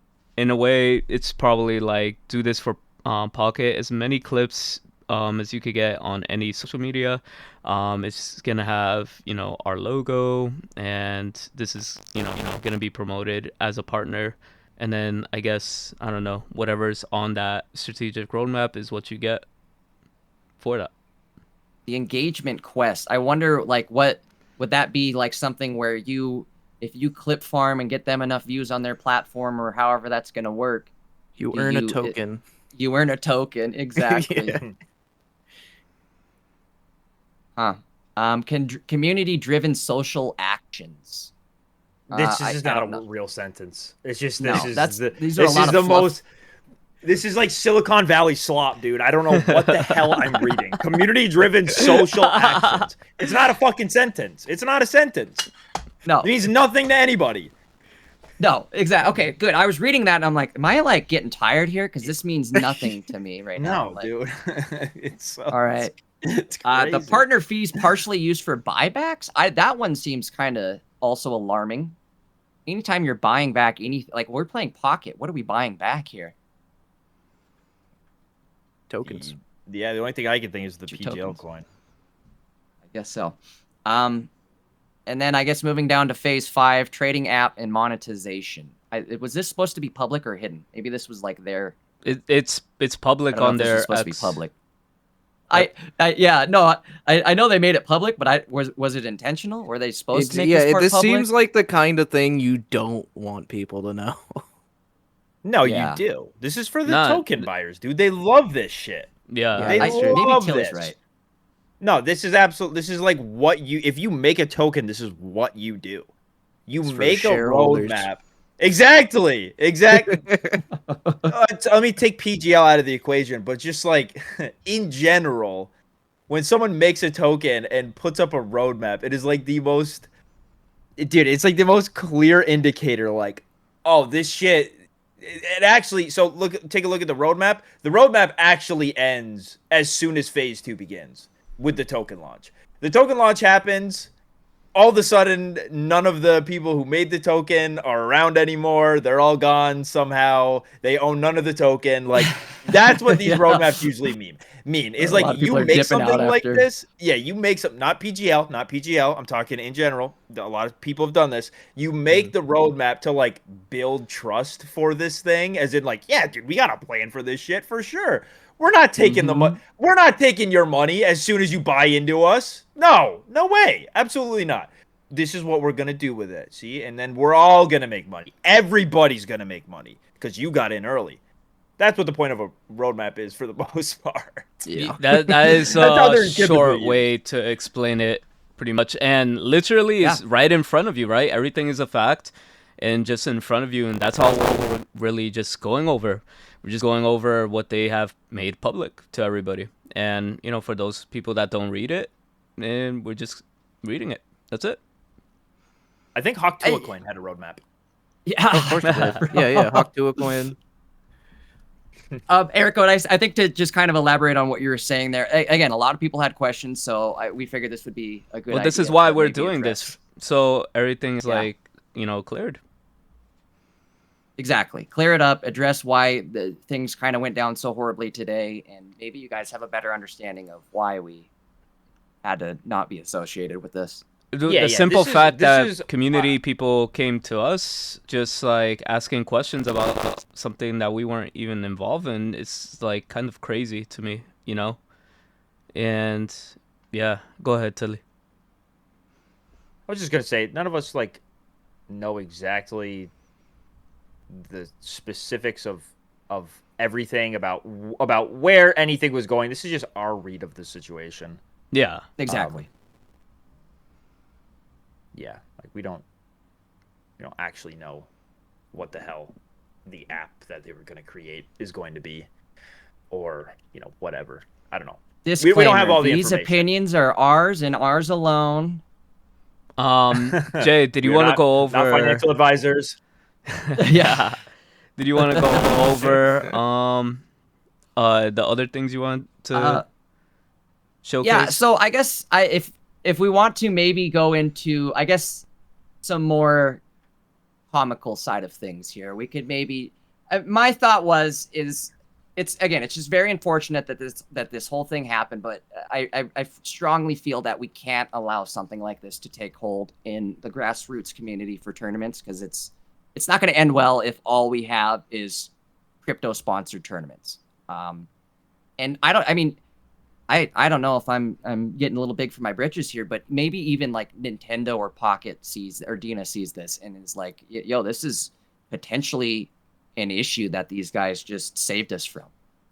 a way, it's probably like do this for Pocket, as many clips as you could get on any social media. It's gonna have, you know, our logo, and this is, you know, gonna be promoted as a partner. And then I guess, I don't know, whatever's on that strategic roadmap is what you get for that. The engagement quest. I wonder, like, what would that be, like something where if you clip farm and get them enough views on their platform, or however that's gonna work, You earn a token. You earn a token, exactly. Yeah. Community-driven social actions. This is just I not don't a know. real sentence. It's just No, these are this a lot is of the fluff. most. This is like Silicon Valley slop, dude. I don't know what the hell I'm reading. Community-driven social actions. It's not a fucking sentence. It's not a sentence. No, It means nothing to anybody. no, exactly. Okay, good. I was reading that and I'm like, am I like getting tired here? Because this means nothing to me right now. No, Like, dude. It's all right. It's crazy. The partner fees partially used for buybacks. That one seems kind of also alarming. Anytime you're buying back like we're playing Pocket, what are we buying back here? Tokens. Yeah, the only thing I can think is the Two PGL tokens. coin. I guess so. And then I guess moving down to phase 5, trading app and monetization. Was this supposed to be public or hidden? Maybe this was like their. It's I public don't know on if this their was supposed to be X. public. I know they made it public, but was it intentional? Were they supposed to make this part this public? seems like the kind of thing you don't want people to know. No, Yeah. you do. This is for the Nah, token buyers, dude. They love this shit. Yeah. They maybe love Tilly's this. right. No, this is absolute. This is like what you. If you make a token, this is what you do. You It's for make a shareholders. roadmap. Exactly. Let me take PGL out of the equation, but just like in general, when someone makes a token and puts up a roadmap, it is like the most. Dude, it's like the most clear indicator. Like, oh, this shit. It actually. So take a look at the roadmap. The roadmap actually ends as soon as phase 2 begins with the token launch. The token launch happens all of a sudden, none of the people who made the token are around anymore. They're all gone somehow. They own none of the token. Like, that's what these Yeah. roadmaps usually mean is A like lot of you people are make dipping out something like after. this. Yeah, you make something, not PGL. I'm talking in general. A lot of people have done this. You make the roadmap to like build trust for this thing, as in like, yeah, dude, we got a plan for this shit for sure. We're not taking the money. We're not taking your money as soon as you buy into us. No, no way. Absolutely not. This is what we're gonna do with it. See, and then we're all gonna make money. Everybody's gonna make money because you got in early. That's what the point of a roadmap is for the most part. Yeah. That is That's how a they're typically short way to explain it, pretty much. And literally, Yeah. is right in front of you, right? Everything is a fact, and just in front of you, and that's all we're really just going over. We're just going over what they have made public to everybody, and for those people that don't read it, and we're just reading it. That's it. I think Hawk Coin had a roadmap. Yeah. Of course it did. Yeah. Hawk to a coin. Eric, I think to just kind of elaborate on what you were saying there. Again, a lot of people had questions, so we figured this would be a good. Well, this idea is why to we're maybe doing address. this, so everything is Yeah. cleared. Exactly. Clear it up, address why the things kind of went down so horribly today, and maybe you guys have a better understanding of why we had to not be associated with this. The simple fact this that is community people came to us just like asking questions about something that we weren't even involved in, it's like kind of crazy to me, And yeah, go ahead, Tilly. I was just gonna say, none of us like know exactly the specifics of everything about where anything was going. This is just our read of the situation. Yeah, Exactly. Yeah, like we don't actually know what the hell the app that they were going to create is going to be, or whatever. I don't know. Disclaimer, we don't have all the these information. opinions are ours and ours alone. Jay, did you want to go over not financial advisors? Yeah. Did you want to go over the other things you want to showcase? Yeah, so I guess if we want to maybe go into, I guess, some more comical side of things here, we could maybe. My thought it's just very unfortunate that this whole thing happened, but I strongly feel that we can't allow something like this to take hold in the grassroots community for tournaments, because it's not going to end well if all we have is crypto sponsored tournaments. And I don't know if I'm getting a little big for my britches here, but maybe even like Nintendo or Pocket or Dina sees this and is like, yo, this is potentially an issue that these guys just saved us from,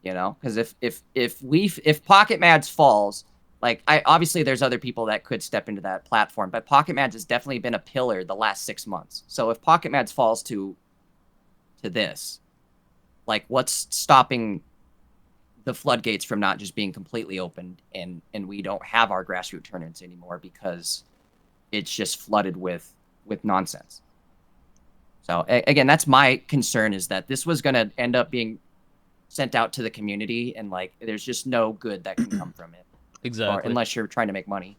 because if Pocket Mads falls, like obviously there's other people that could step into that platform, but Pocket Mads has definitely been a pillar the last 6 months. So if Pocket Mads falls to this, like what's stopping the floodgates from not just being completely opened, and we don't have our grassroots tournaments anymore because it's just flooded with nonsense. So again, that's my concern, is that this was going to end up being sent out to the community, and like there's just no good that can come from it. Exactly. Unless you're trying to make money.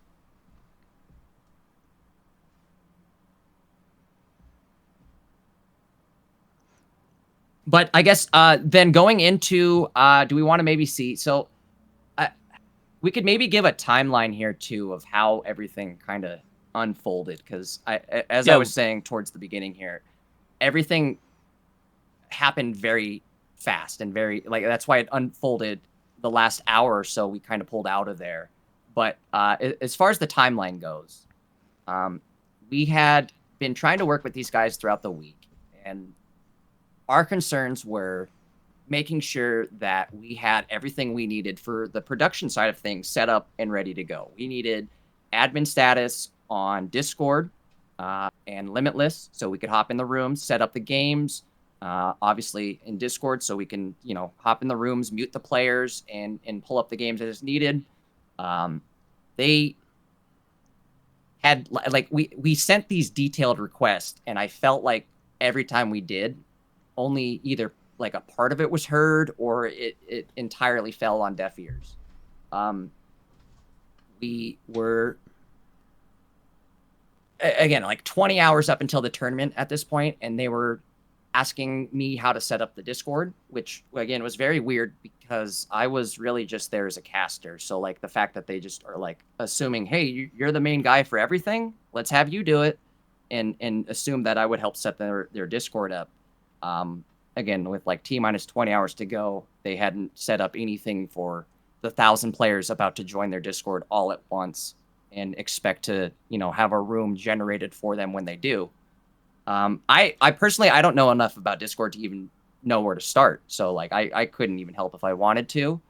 But I guess then going into, do we want to maybe see? So we could maybe give a timeline here too of how everything kind of unfolded, because I was saying towards the beginning here, everything happened very fast and very that's why it unfolded the last hour or so. We kind of pulled out of there. But as far as the timeline goes, we had been trying to work with these guys throughout the week, and our concerns were making sure that we had everything we needed for the production side of things set up and ready to go. We needed admin status on Discord and Limitless, so we could hop in the rooms, set up the games, obviously in Discord, so we can, hop in the rooms, mute the players, and pull up the games as needed. They had, we sent these detailed requests, and I felt like every time we did, only either like a part of it was heard or it entirely fell on deaf ears. We were again, like 20 hours up until the tournament at this point, and they were asking me how to set up the Discord, which again was very weird because I was really just there as a caster. So like the fact that they just are like assuming, hey, you're the main guy for everything, let's have you do it, and assume that I would help set their Discord up. Again, with like T-minus 20 hours to go, they hadn't set up anything for the 1,000 players about to join their Discord all at once and expect to, have a room generated for them when they do. I personally, I don't know enough about Discord to even know where to start. So like, I couldn't even help if I wanted to,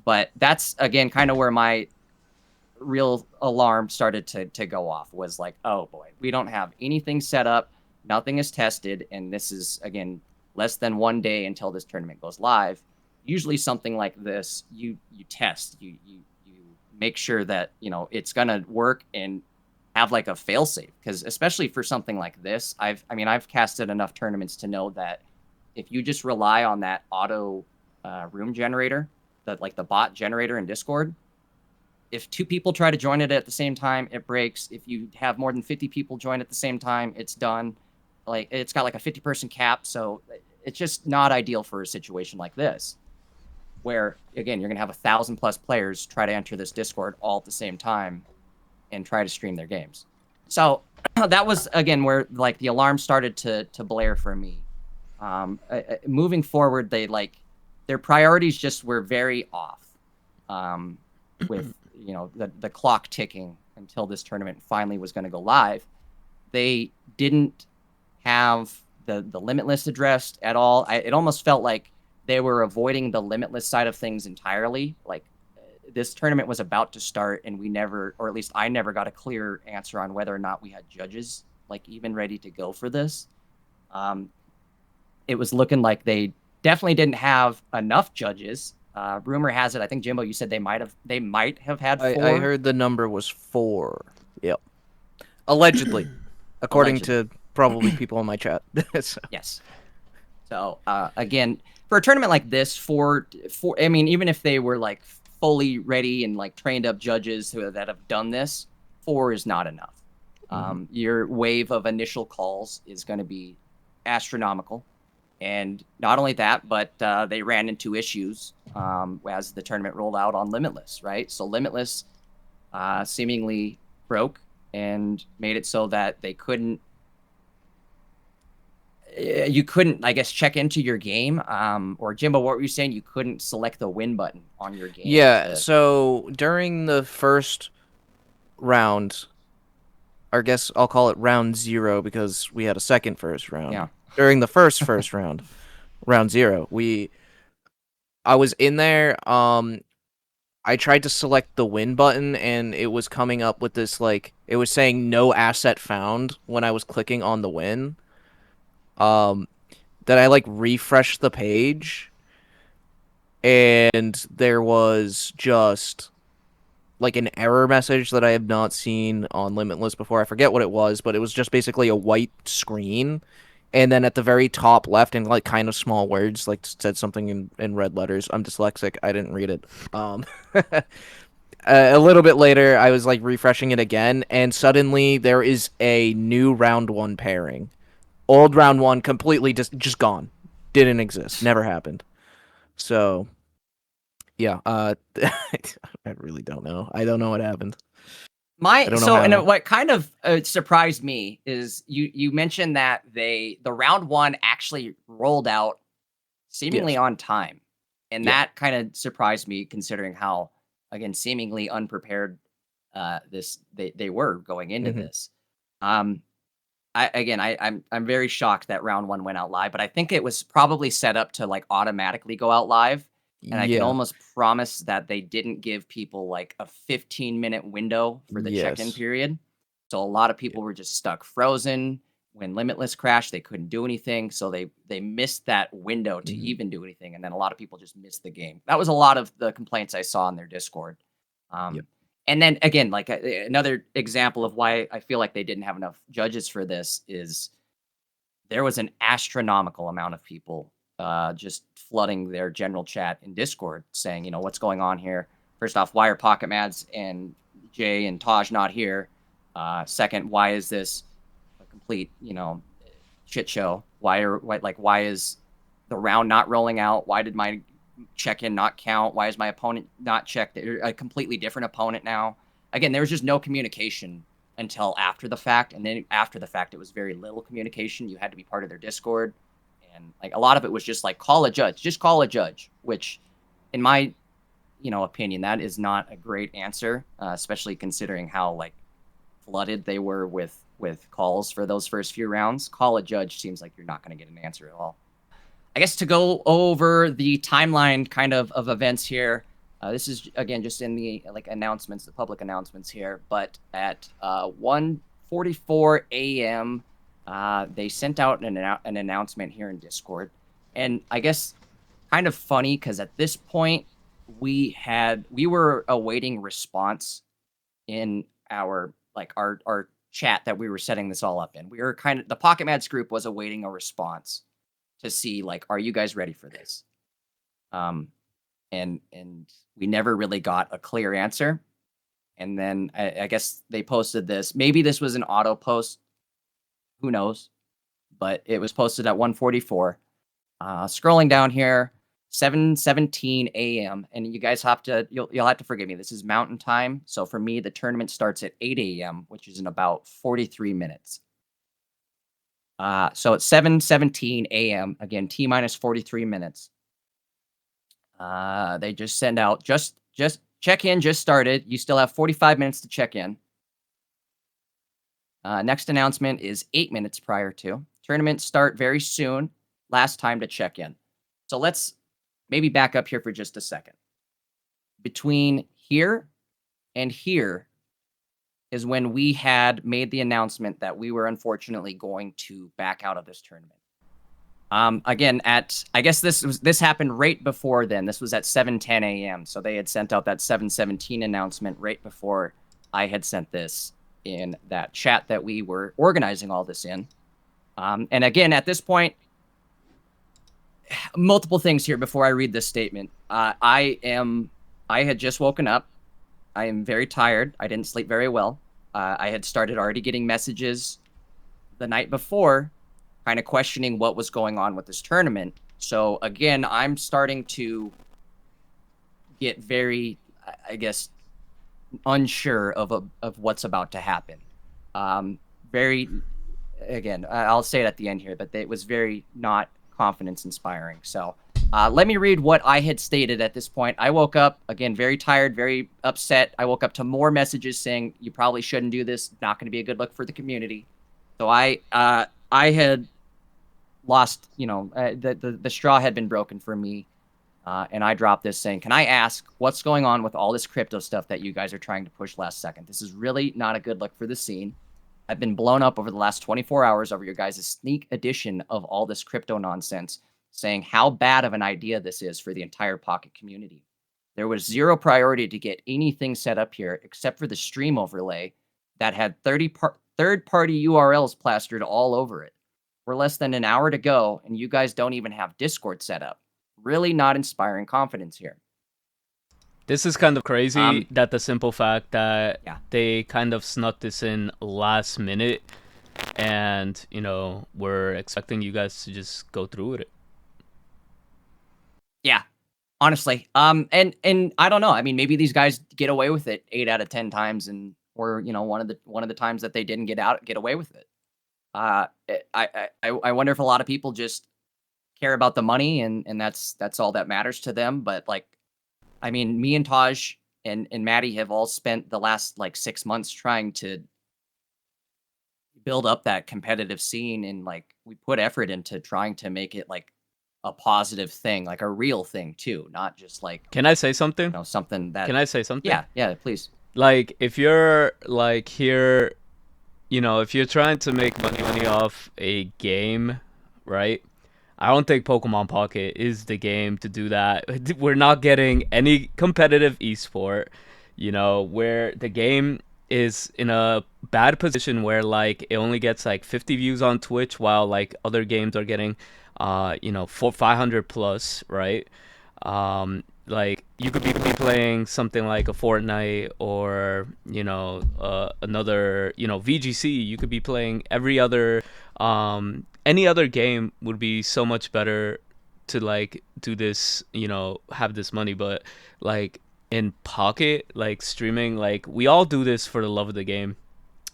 but that's again, kind of where my real alarm started to go off, was like, oh boy, we don't have anything set up. Nothing is tested. And this is again, less than 1 day until this tournament goes live. Usually something like this, you test, you make sure that, it's going to work and have like a fail safe, because especially for something like this, I've casted enough tournaments to know that if you just rely on that auto room generator, that like the bot generator in Discord, if 2 people try to join it at the same time, it breaks. If you have more than 50 people join at the same time, it's done. Like it's got like a 50-person cap, so it's just not ideal for a situation like this, where again you're gonna have 1,000+ players try to enter this Discord all at the same time and try to stream their games. So that was again where like the alarm started to blare for me. Moving forward, their priorities just were very off, with the clock ticking until this tournament finally was going to go live. They didn't have the Limitless addressed at all. It almost felt like they were avoiding the Limitless side of things entirely. Like this tournament was about to start, and we never, or at least I never, got a clear answer on whether or not we had judges like even ready to go for this. It was looking like they definitely didn't have enough judges. Rumor has it, I think Jimbo, you said they might have had 4. I heard the number was 4. Yep. Allegedly, according to probably people in my chat. So. Yes. So again, for a tournament like this, I mean, even if they were like fully ready and like trained up judges that have done this, 4 is not enough. Your wave of initial calls is going to be astronomical. And not only that, but they ran into issues as the tournament rolled out on Limitless, right? So Limitless seemingly broke and made it so that they couldn't, I guess, check into your game. Or Jimbo, what were you saying? You couldn't select the win button on your game. Yeah, so during the first round, I guess I'll call it round 0 because we had a second first round. Yeah. During the first round, round 0, I was in there. I tried to select the win button, and it was coming up with this like it was saying no asset found when I was clicking on the win. That I like refreshed the page, and there was just like an error message that I have not seen on Limitless before. I forget what it was, but it was just basically a white screen. And then at the very top left, in like kind of small words, like said something in red letters. I'm dyslexic. I didn't read it. A little bit later, I was like refreshing it again, and suddenly there is a new round 1 pairing. Old round 1 completely just gone. Didn't exist. Never happened. So, yeah. I really don't know. I don't know what happened. What kind of surprised me is you mentioned that the round 1 actually rolled out seemingly on time, and that kind of surprised me considering how, again, seemingly unprepared they were going into this. I'm very shocked that round 1 went out live, but I think it was probably set up to like automatically go out live. And I can almost promise that they didn't give people like a 15-minute window for the check-in period. So a lot of people were just stuck frozen. When Limitless crashed, they couldn't do anything. So they missed that window to even do anything. And then a lot of people just missed the game. That was a lot of the complaints I saw in their Discord. And then again, like another example of why I feel like they didn't have enough judges for this is there was an astronomical amount of people just flooding their general chat in Discord saying, what's going on here? First off, why are Pocket Mads and Jay and Taj not here? Second, why is this a complete, shit show? Why is the round not rolling out? Why did my check-in not count? Why is my opponent not checked? They're a completely different opponent now. Again, there was just no communication until after the fact, and then after the fact, it was very little communication. You had to be part of their Discord, and like a lot of it was just like call a judge, just call a judge, which, in my opinion, that is not a great answer, especially considering how like flooded they were with calls for those first few rounds. Call a judge seems like you're not going to get an answer at all. I guess to go over the timeline kind of events here. This is again just in the announcements, the public announcements here. But at 1:44 a.m., they sent out an announcement here in Discord, and I guess kind of funny because at this point we were awaiting response in our chat that we were setting this all up in. We were the Pocket Mads group was awaiting a response to see are you guys ready for this? And we never really got a clear answer. And then I guess they posted this. Maybe this was an auto post. Who knows? But it was posted at 1:44. Scrolling down here, 7:17 a.m. And you guys you'll have to forgive me. This is Mountain Time. So for me, the tournament starts at 8 a.m., which is in about 43 minutes. So at 7:17 a.m., again, T minus 43 minutes. They just send out, just check-in just started. You still have 45 minutes to check in. Next announcement is 8 minutes prior to. Tournament start very soon. Last time to check in. So let's maybe back up here for just a second. Between here and here is when we had made the announcement that we were unfortunately going to back out of this tournament. Again, I guess this happened right before then. This was at 7:10 a.m. So they had sent out that 7:17 announcement right before I had sent this in that chat that we were organizing all this in. And again, at this point, multiple things here before I read this statement. I had just woken up. I am very tired. I didn't sleep very well. I had started already getting messages the night before, kind of questioning what was going on with this tournament. So again, I'm starting to get very, I guess, unsure of what's about to happen. Again, I'll say it at the end here, but it was very not confidence inspiring. So let me read what I had stated at this point. I woke up, again, very tired, very upset. I woke up to more messages saying, you probably shouldn't do this. Not going to be a good look for the community. So I had lost, the straw had been broken for me. And I dropped this saying, can I ask what's going on with all this crypto stuff that you guys are trying to push last second? This is really not a good look for the scene. I've been blown up over the last 24 hours over your guys' sneak edition of all this crypto nonsense, saying how bad of an idea this is for the entire Pocket community. There was zero priority to get anything set up here except for the stream overlay that had third-party URLs plastered all over it. We're less than an hour to go, and you guys don't even have Discord set up. Really not inspiring confidence here. This is kind of crazy that the simple fact that they kind of snuck this in last minute and, we're expecting you guys to just go through with it. Yeah, honestly. And I don't know. I mean, maybe these guys get away with it 8 out of 10 times, or one of the times that they didn't get away with it. I wonder if a lot of people just care about the money and that's all that matters to them. But I mean, me and Taj and Maddie have all spent the last 6 months trying to build up that competitive scene, and we put effort into trying to make it a positive thing, a real thing too, not just Can I say something? Something that. Can I say something? Yeah, please. If you're here, if you're trying to make money off a game, right? I don't think Pokemon Pocket is the game to do that. We're not getting any competitive esport, where the game is in a bad position where it only gets 50 views on Twitch while other games are getting 500 plus, right? like you could be playing something like a Fortnite or another VGC. You could be playing any other game would be so much better to like do this, have this money. But like in Pocket, like streaming, like we all do this for the love of the game.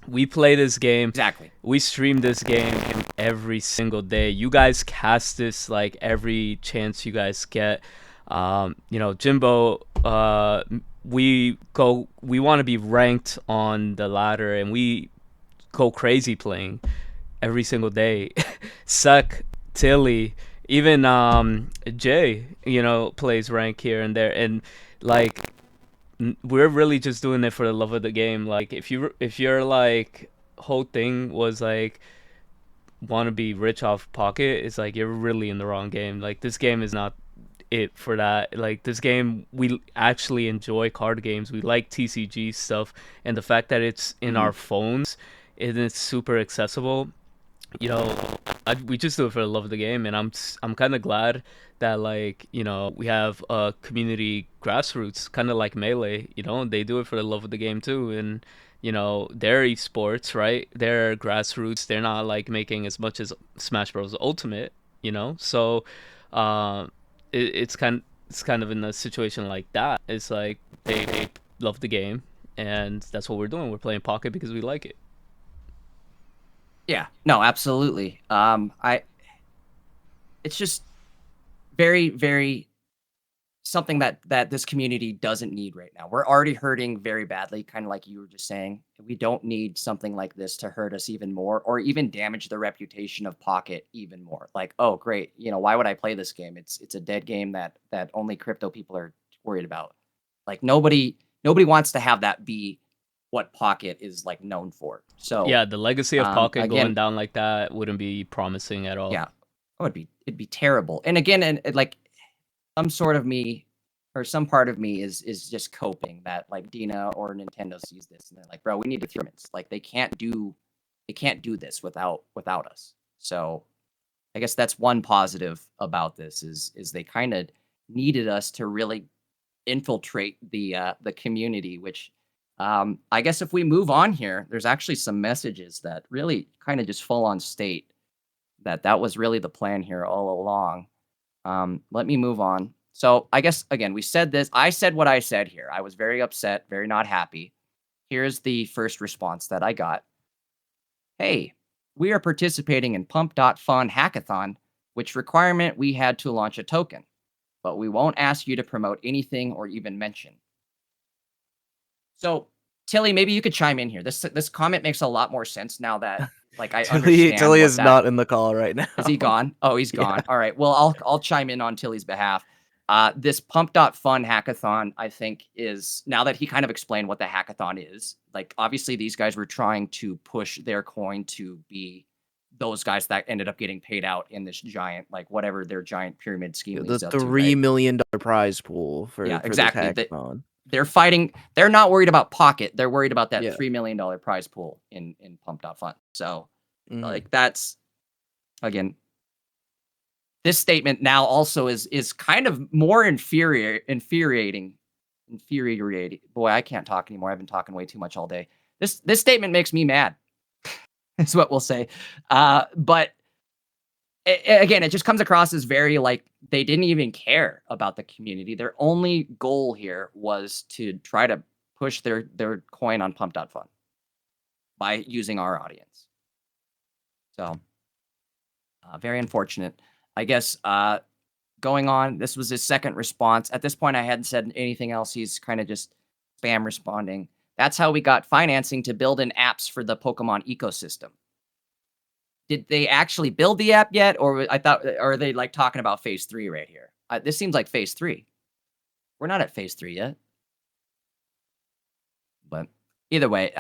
We play this game. Exactly. We stream this game every single day. You guys cast this like every chance you guys get. Jimbo, we want to be ranked on the ladder, and we go crazy playing every single day. Suck, Tilly, even Jay, plays rank here and there, and like we're really just doing it for the love of the game. Like if your like whole thing was like want to be rich off Pocket, it's like you're really in the wrong game. Like this game is not it for that. Like this game, we actually enjoy card games. We like TCG stuff, and the fact that it's in our phones and it's super accessible, we just do it for the love of the game. And I'm kind of glad that like we have a community grassroots, kind of like Melee. They do it for the love of the game too, and they're esports, right? They're grassroots. They're not like making as much as Smash Bros. Ultimate, so it's kind of in a situation like that. It's like they love the game, and that's what we're doing. We're playing Pocket because we like it. Yeah, no, absolutely. It's just very, very something that this community doesn't need right now. We're already hurting very badly, kind of like you were just saying. We don't need something like this to hurt us even more, or even damage the reputation of Pocket even more. Like, oh, great, why would I play this game? It's a dead game that only crypto people are worried about. Like nobody wants to have that be what Pocket is like known for. So yeah, the legacy of Pocket again, going down like that wouldn't be promising at all. yeah, it'd be terrible. And again, and like some sort of me or some part of me is just coping that like Dina or Nintendo sees this and they're like, bro, we need experiments. Like they can't do this without us. So I guess that's one positive about this is they kind of needed us to really infiltrate the community, which I guess if we move on here, there's actually some messages that really kind of just full on state that was really the plan here all along. Let me move on. So I guess, again, we said this. I said what I said here. I was very upset, very not happy. Here's the first response that I got. Hey, we are participating in Pump.Fun hackathon, which requirement we had to launch a token, but we won't ask you to promote anything or even mention. So, Tilly, maybe you could chime in here. This comment makes a lot more sense now that like I understand. Tilly is not in the call right now. Is he gone? Oh, he's gone. Yeah. All right. Well, I'll chime in on Tilly's behalf. This Pump.Fun hackathon, I think, is now that he kind of explained what the hackathon is. Like, obviously, these guys were trying to push their coin to be those guys that ended up getting paid out in this giant, like whatever their giant pyramid scheme The leads up to. $3 million prize pool for exactly. this hackathon. They're fighting. They're not worried about Pocket. They're worried about that Yeah. $3 million prize pool in Pump.Fun. So, Mhm. that's again. This statement now also is kind of more infuriating. Boy, I can't talk anymore. I've been talking way too much all day. This statement makes me mad. Is what we'll say. But again, it just comes across as very like they didn't even care about the community. Their only goal here was to try to push their coin on Pump.Fun by using our audience. So very unfortunate. I guess going on, this was his second response. At this point, I hadn't said anything else. He's kind of just spam responding. That's how we got financing to build in apps for the Pokemon ecosystem. Did they actually build the app yet? Or I thought, or are they like talking about phase 3 right here? This seems like phase 3. We're not at phase 3 yet. But either way,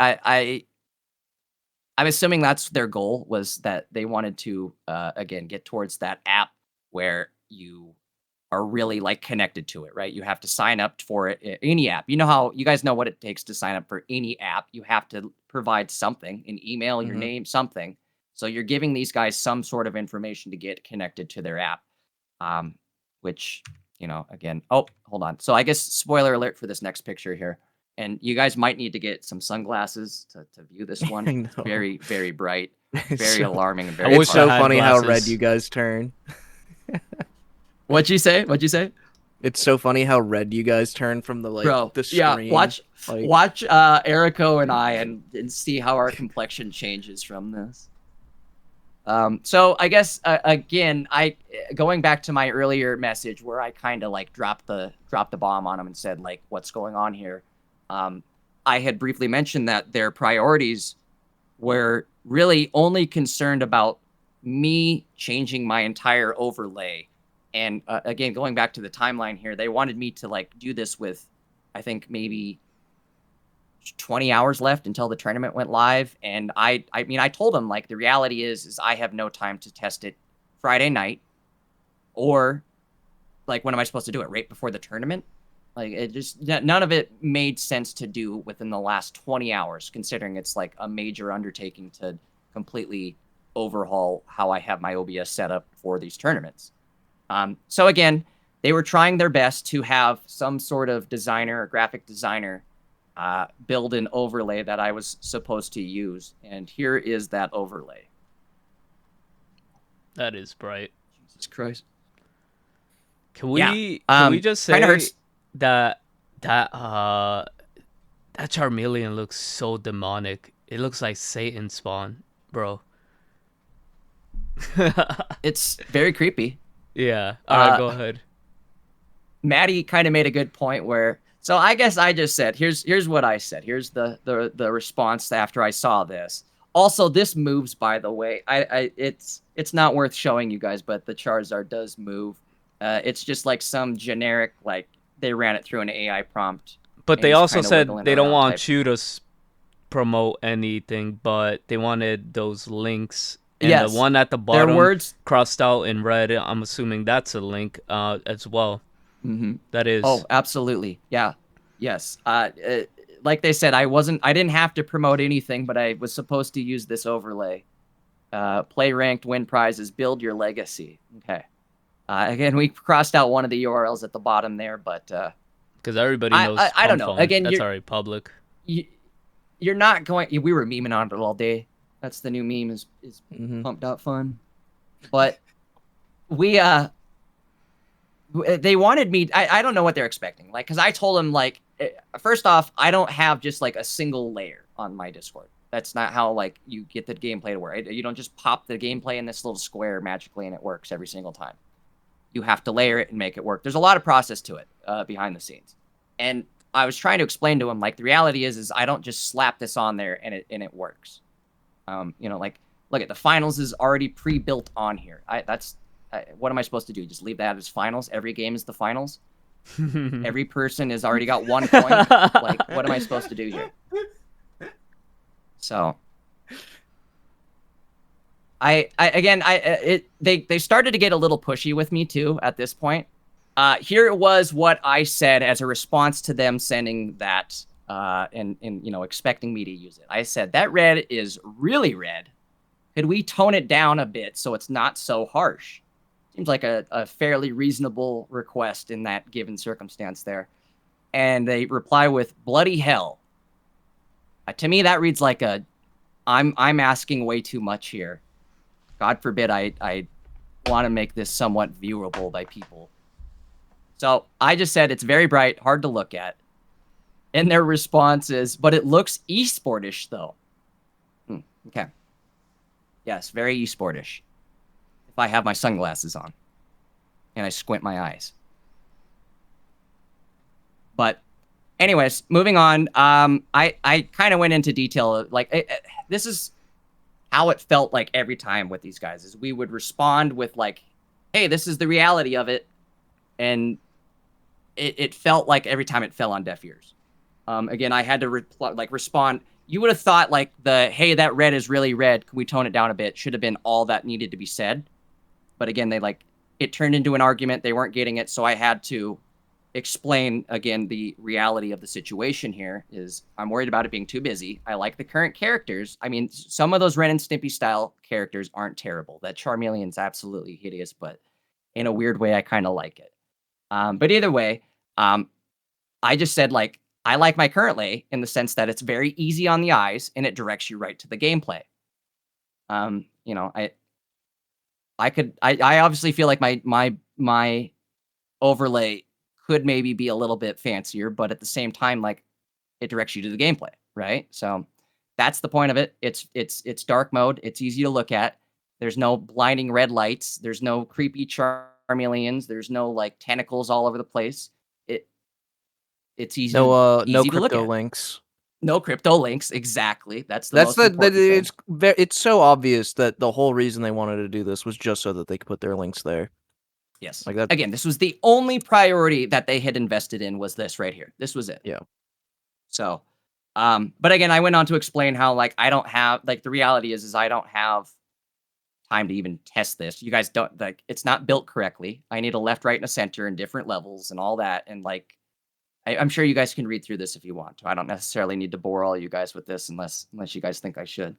I'm assuming that's their goal, was that they wanted to, again, get towards that app where you are really like connected to it, right? You have to sign up for it, any app. You know how you guys know what it takes to sign up for any app. You have to provide something, an email, your name, something. So you're giving these guys some sort of information to get connected to their app, which again. Oh, hold on. So I guess spoiler alert for this next picture here. And you guys might need to get some sunglasses to view this one. I It's know. very, very bright, It's very so, alarming, and I very wish it's I so had funny how red glasses. you guys turn. What'd you say? What'd you say? It's so funny how red you guys turn from the Bro, the yeah, screen. watch Like, Erico and I and see how our complexion changes from this. So I guess again, going back to my earlier message where I kind of like dropped the bomb on them and said like, what's going on here? I had briefly mentioned that their priorities were really only concerned about me changing my entire overlay. And again, going back to the timeline here, they wanted me to like do this with, I think maybe 20 hours left until the tournament went live. And I mean, I told them like the reality is I have no time to test it Friday night, or like when am I supposed to do it? Right before the tournament? Like it just none of it made sense to do within the last 20 hours, considering it's like a major undertaking to completely overhaul how I have my OBS set up for these tournaments. So again, they were trying their best to have some sort of designer or graphic designer build an overlay that I was supposed to use. And here is that overlay. That is bright. Jesus Christ. Can we just kinda say hurts. that that Charmeleon looks so demonic. It looks like Satan spawn, bro. It's very creepy. Yeah. All right, go ahead. Maddie kind of made a good point where, so I guess I just said, here's what I said. Here's the response after I saw this. Also, this moves, by the way. It's not worth showing you guys, but the Charizard does move. It's just like some generic, like they ran it through an AI prompt. But and they he's also kinda said wiggling they don't around want type. you to promote anything, but they wanted those links. And Yes, the one at the their bottom words. crossed out in red, I'm assuming that's a link as well. Mm-hmm. That is. Oh, absolutely. Yeah. Yes. Like they said, I didn't have to promote anything, but I was supposed to use this overlay. Play ranked, win prizes, build your legacy. Okay. Again, we crossed out one of the URLs at the bottom there, but because everybody knows I don't know. Phone. Again, That's already public. You're not going. We were memeing on it all day. That's the new meme is pump.fun. But they wanted me. I don't know what they're expecting. Like, because I told them like, first off, I don't have just like a single layer on my Discord. That's not how like you get the gameplay to work. You don't just pop the gameplay in this little square magically and it works every single time. You have to layer it and make it work. There's a lot of process to it behind the scenes. And I was trying to explain to him like the reality is I don't just slap this on there and it works. Like look at the finals is already pre-built on here. What am I supposed to do? Just leave that as finals? Every game is the finals? Every person has already got 1 point? Like, what am I supposed to do here? So, they started to get a little pushy with me too at this point. Here was what I said as a response to them sending that and expecting me to use it. I said, that red is really red. Could we tone it down a bit so it's not so harsh? Seems like a fairly reasonable request in that given circumstance there. And they reply with bloody hell. To me, that reads like I'm asking way too much here. God forbid I want to make this somewhat viewable by people. So I just said it's very bright, hard to look at. And their response is, but it looks esportish though. Okay. Yes, very esportish. If I have my sunglasses on and I squint my eyes. But anyways, moving on. I kind of went into detail. Like this is how it felt like every time with these guys is we would respond with like, hey, this is the reality of it. And it felt like every time it fell on deaf ears. Again, I had to respond. You would have thought like hey, that red is really red. Can we tone it down a bit? Should have been all that needed to be said. But again, it turned into an argument. They weren't getting it. So I had to explain again, the reality of the situation here is I'm worried about it being too busy. I like the current characters. I mean, some of those Ren and Stimpy style characters aren't terrible. That Charmeleon's absolutely hideous, but in a weird way, I kind of like it. But either way, I just said, like, I like my current lay in the sense that it's very easy on the eyes and it directs you right to the gameplay. You know, I obviously feel like my overlay could maybe be a little bit fancier, but at the same time, like, it directs you to the gameplay, right? So that's the point of it. It's dark mode. It's easy to look at. There's no blinding red lights. There's no creepy charmeleons. There's no like tentacles all over the place. It it's easy No easy to look crypto at. links. No crypto links. Exactly. That's the That's most important thing. it's so obvious that the whole reason they wanted to do this was just so that they could put their links there. Yes. Like that. Again, this was the only priority that they had invested in was this right here. This was it. Yeah. So, but again, I went on to explain how like I don't have like the reality is I don't have time to even test this. You guys don't like it's not built correctly. I need a left, right, and a center in different levels and all that. And like I'm sure you guys can read through this if you want to. I don't necessarily need to bore all you guys with this unless you guys think I should.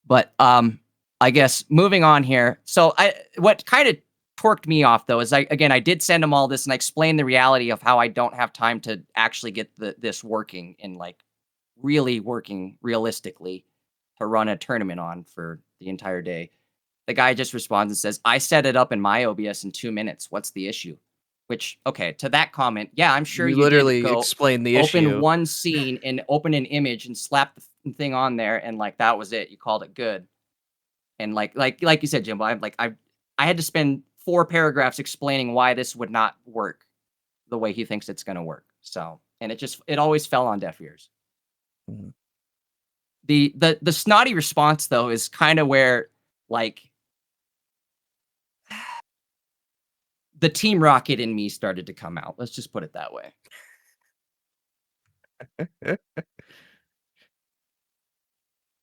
But I guess moving on here. So what kind of torqued me off though is I did send them all this and I explained the reality of how I don't have time to actually get this working and like really working realistically to run a tournament on for the entire day. The guy just responds and says, "I set it up in my OBS in 2 minutes. What's the issue?" Which, okay, to that comment, yeah, I'm sure you literally did go explained the open issue. one scene and open an image and slap the thing on there and like that was it. You called it good. And like you said, Jimbo, I had to spend 4 paragraphs explaining why this would not work the way he thinks it's going to work. So, and it always fell on deaf ears. Mhm. The snotty response though is kind of where like the Team Rocket in me started to come out. Let's just put it that way.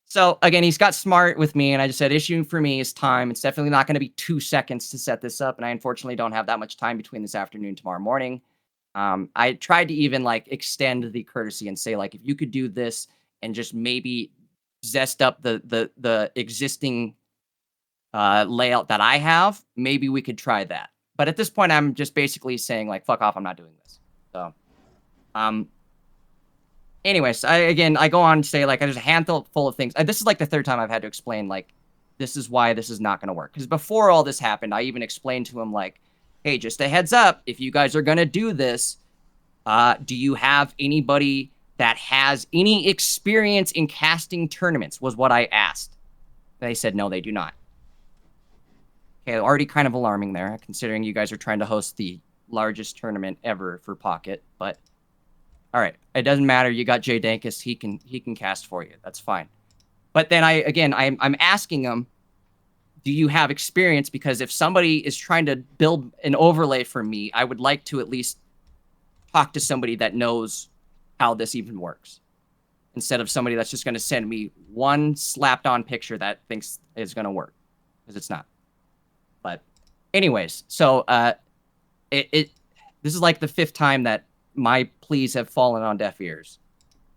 So again, he's got smart with me, and I just said, issue for me is time. It's definitely not going to be 2 seconds to set this up, and I unfortunately don't have that much time between this afternoon and tomorrow morning. I tried to even like extend the courtesy and say like, if you could do this and just maybe zest up the existing layout that I have, maybe we could try that. But at this point, I'm just basically saying like, fuck off, I'm not doing this. So, anyways, I go on and say like, there's a handful full of things. This is like the 3rd time I've had to explain like, this is why this is not going to work. Because before all this happened, I even explained to him like, hey, just a heads up, if you guys are going to do this, do you have anybody that has any experience in casting tournaments was what I asked. They said, no, they do not. Okay, already kind of alarming there, considering you guys are trying to host the largest tournament ever for Pocket. But all right, it doesn't matter. You got Jay Dankus; he can cast for you. That's fine. But then I'm asking them, do you have experience? Because if somebody is trying to build an overlay for me, I would like to at least talk to somebody that knows how this even works, instead of somebody that's just going to send me one slapped-on picture that thinks is going to work, because it's not. But anyways, so this is like the 5th time that my pleas have fallen on deaf ears.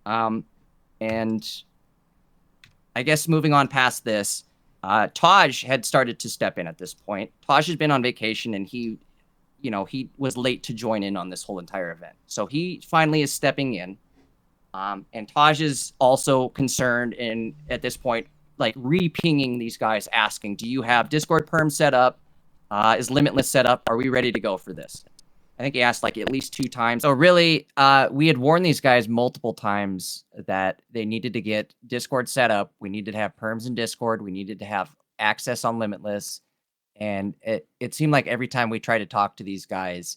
And I guess moving on past this, Taj had started to step in at this point. Taj has been on vacation and he was late to join in on this whole entire event. So he finally is stepping in. And Taj is also concerned and at this point, like re-pinging these guys asking, do you have Discord perm set up? Is Limitless set up? Are we ready to go for this? I think he asked like at least 2 times. So really, we had warned these guys multiple times that they needed to get Discord set up. We needed to have perms in Discord. We needed to have access on Limitless. And it seemed like every time we tried to talk to these guys,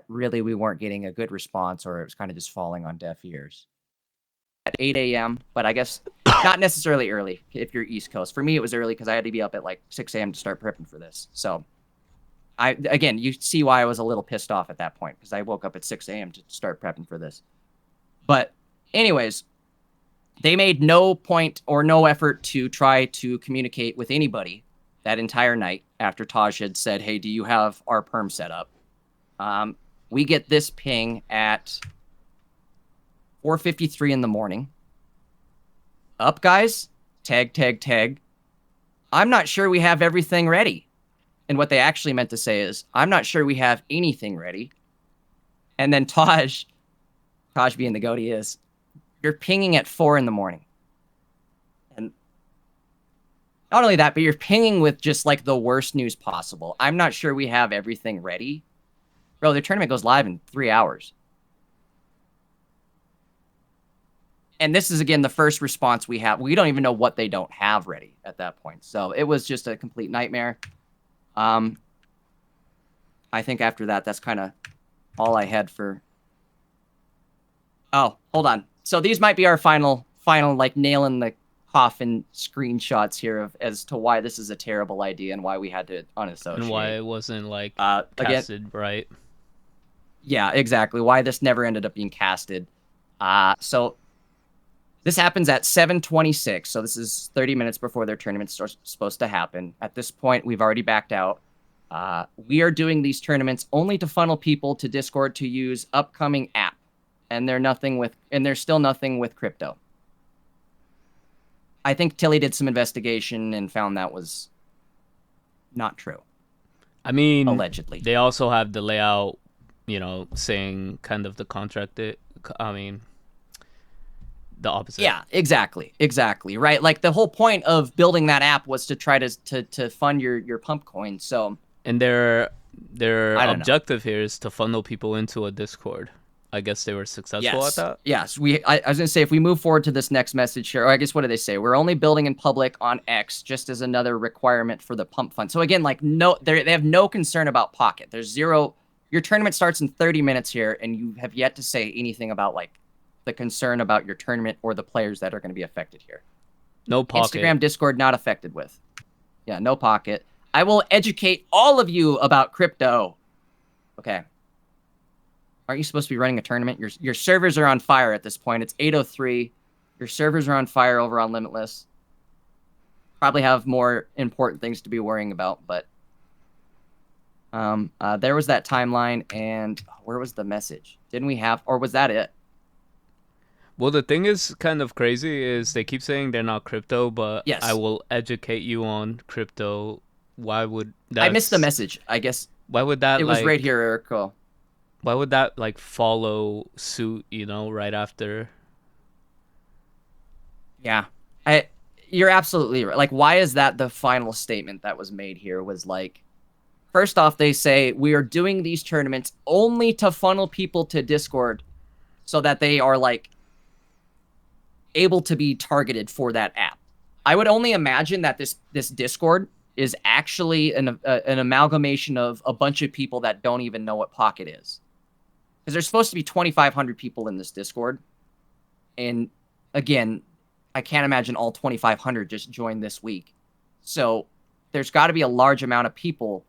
really we weren't getting a good response, or it was kind of just falling on deaf ears. At 8 a.m., but I guess not necessarily early if you're East Coast. For me, it was early because I had to be up at like 6 a.m. to start prepping for this. So again, you see why I was a little pissed off at that point, because I woke up at 6 a.m. to start prepping for this. But anyways, they made no point or no effort to try to communicate with anybody that entire night after Taj had said, hey, do you have our perm set up? We get this ping at 4:53 in the morning. Up, guys? Tag, tag, tag. I'm not sure we have everything ready. And what they actually meant to say is, I'm not sure we have anything ready. And then Taj being the goat he is, you're pinging at 4 a.m. And not only that, but you're pinging with just like the worst news possible. I'm not sure we have everything ready. Bro, the tournament goes live in 3 hours. And this is, again, the first response we have. We don't even know what they don't have ready at that point. So it was just a complete nightmare. I think after that, that's kind of all I had for... Oh, hold on. So these might be our final like nail in the coffin screenshots here of as to why this is a terrible idea and why we had to unassociate. And why it wasn't like casted again, right? Yeah, exactly. Why this never ended up being casted. So this happens at 7:26. So this is 30 minutes before their tournament's supposed to happen. At this point, we've already backed out. We are doing these tournaments only to funnel people to Discord to use upcoming app. And there's still nothing with crypto. I think Tilly did some investigation and found that was not true. I mean, allegedly. They also have the layout, saying kind of the contract. The opposite. Yeah, exactly. Right. Like the whole point of building that app was to try to fund your pump coin. So, and their objective here is to funnel people into a Discord. I guess they were successful at that. Yes, I was gonna say if we move forward to this next message here, or I guess what do they say? We're only building in public on X just as another requirement for the pump fund. So again, like they have no concern about Pocket. There's zero. Your tournament starts in 30 minutes here, and you have yet to say anything about like the concern about your tournament or the players that are going to be affected here. No Pocket. Instagram, Discord not affected with. Yeah, no Pocket. I will educate all of you about crypto. Okay. Aren't you supposed to be running a tournament? Your servers are on fire at this point. It's 8:03. Your servers are on fire over on Limitless. Probably have more important things to be worrying about, but there was that timeline, and where was the message? Didn't we have, or was that it? Well, the thing is kind of crazy is they keep saying they're not crypto, but yes. I will educate you on crypto. Why would that? I missed the message, I guess. Why would that? It was right here, Eric. Cool. Why would that like follow suit, right after? Yeah. You're absolutely right. Like, why is that the final statement that was made here was like, first off, they say we are doing these tournaments only to funnel people to Discord so that they are like able to be targeted for that app. I would only imagine that this Discord is actually an amalgamation of a bunch of people that don't even know what Pocket is. Because there's supposed to be 2,500 people in this Discord. And again, I can't imagine all 2,500 just joined this week. So there's got to be a large amount of people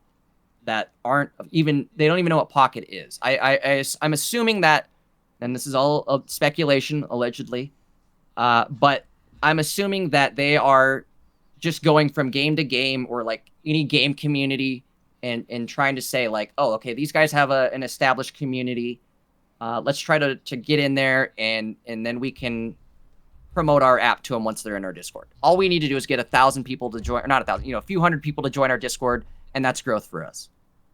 that they don't even know what Pocket is. I'm assuming that, and this is all speculation, allegedly, but I'm assuming that they are just going from game to game or like any game community and trying to say like, oh, okay, these guys have an established community. Let's try to get in there and then we can promote our app to them once they're in our Discord. All we need to do is get 1,000 people to join, or not 1,000, a few hundred people to join our Discord, and that's growth for us.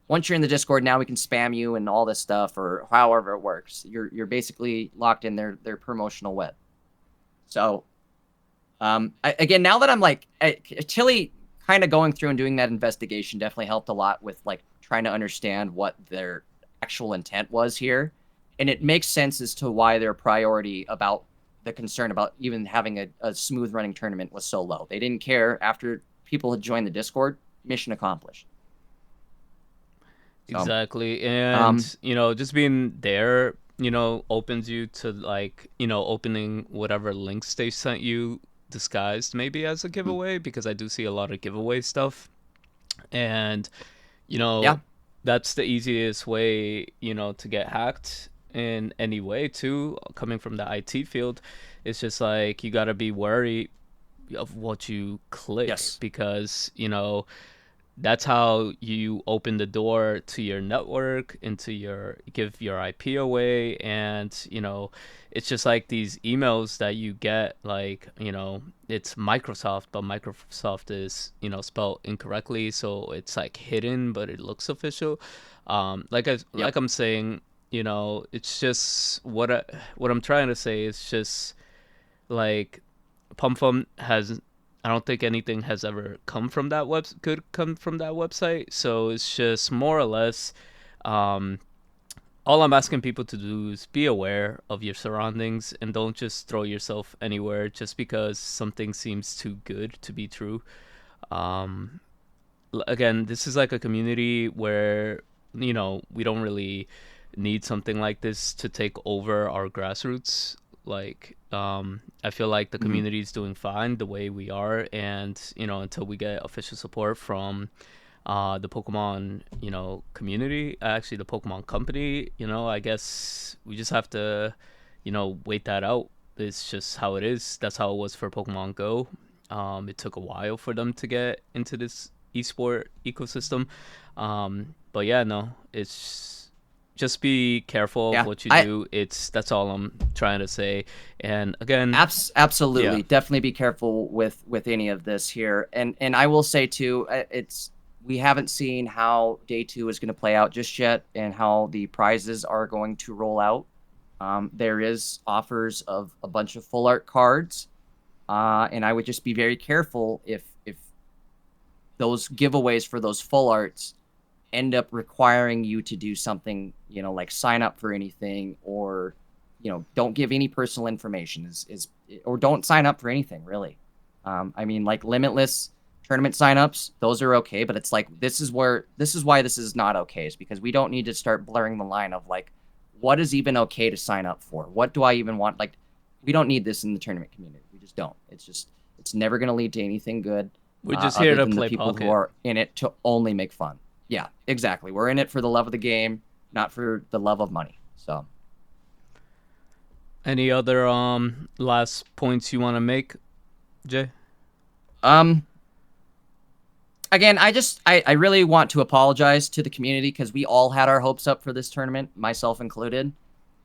Once you're in the Discord, now we can spam you and all this stuff, or however it works. You're basically locked in their promotional web. So, again, now that I'm like, Tilly kind of going through and doing that investigation definitely helped a lot with like trying to understand what their actual intent was here. And it makes sense as to why their priority about the concern about even having a smooth running tournament was so low. They didn't care after people had joined the Discord. Mission accomplished. So, exactly. And, just being there, opens you to like, opening whatever links they sent you disguised maybe as a giveaway, because I do see a lot of giveaway stuff. And, that's the easiest way, to get hacked in any way too, coming from the IT field. It's just like you got to be wary of what you click. Yes. Because that's how you open the door to your network, give your IP away. And it's just like these emails that you get, like, it's Microsoft, but Microsoft is spelled incorrectly, so it's like hidden but it looks official. Yep. Like I'm saying, it's just what I'm trying to say is just like PumFum has, I don't think anything has ever could come from that website. So it's just more or less, um, all I'm asking people to do is be aware of your surroundings and don't just throw yourself anywhere just because something seems too good to be true. Um, Again, this is like a community where we don't really need something like this to take over our grassroots. Like, I feel like the Mhm. community is doing fine the way we are, and until we get official support from the Pokemon community, actually the Pokemon company, I guess we just have to wait that out. It's just how it is. That's how it was for Pokemon Go. It took a while for them to get into this esport ecosystem. But yeah, no, it's just be careful of Yeah. what you do. That's all I'm trying to say. And again, yeah, Absolutely, definitely be careful with any of this here. And I will say too, it's we haven't seen how day two is going to play out just yet, and how the prizes are going to roll out. There is offers of a bunch of full art cards, and I would just be very careful if those giveaways for those full arts end up requiring you to do something, like sign up for anything, or, don't give any personal information, or don't sign up for anything really. I mean, like Limitless tournament signups, those are okay, but it's like, this is why this is not okay, is because we don't need to start blurring the line of like, what is even okay to sign up for? What do I even want? Like, we don't need this in the tournament community. We just don't. It's never going to lead to anything good, we're just here other to than the play people who pocket. are in it to only make fun. Yeah, exactly. We're in it for the love of the game, not for the love of money. So, Any other last points you want to make, Jay? um, again, I really want to apologize to the community, because we all had our hopes up for this tournament, myself included.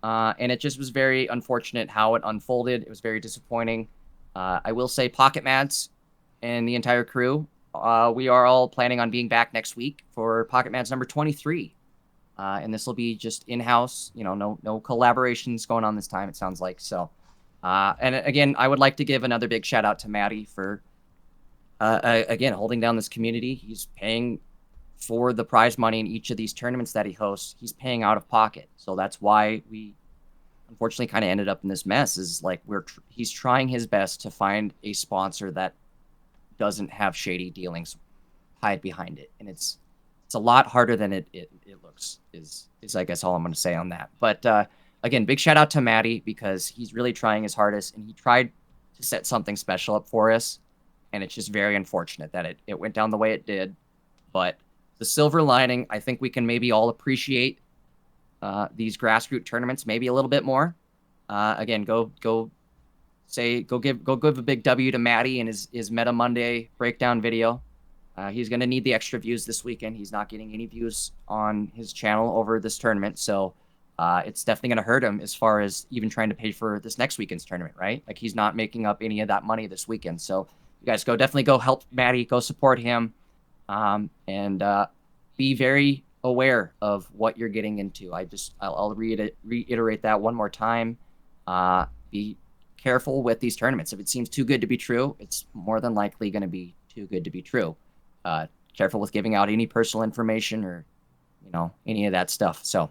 And it just was very unfortunate how it unfolded. It was very disappointing. I will say, Pocket Mads and the entire crew, we are all planning on being back next week for Pocket Mads number 23. And this will be just in-house, no collaborations going on this time, it sounds like. So, and again, I would like to give another big shout out to Maddie for, again, holding down this community. He's paying for the prize money in each of these tournaments that he hosts. He's paying out of pocket. So that's why we unfortunately kind of ended up in this mess, is like he's trying his best to find a sponsor that doesn't have shady dealings hide behind it. And it's a lot harder than it looks, is I guess all I'm going to say on that. But again, big shout out to Maddie, because he's really trying his hardest, and he tried to set something special up for us. And it's just very unfortunate that it went down the way it did. But the silver lining, I think we can maybe all appreciate these grassroots tournaments maybe a little bit more. Again, go give a big W to Maddie and his Meta Monday breakdown video. He's going to need the extra views this weekend. He's not getting any views on his channel over this tournament, so it's definitely going to hurt him as far as even trying to pay for this next weekend's tournament, right? Like, he's not making up any of that money this weekend. So you guys definitely go help Maddie, go support him, and be very aware of what you're getting into. I'll reiterate that one more time. Be careful with these tournaments. If it seems too good to be true, it's more than likely going to be too good to be true. Careful with giving out any personal information, or any of that stuff. So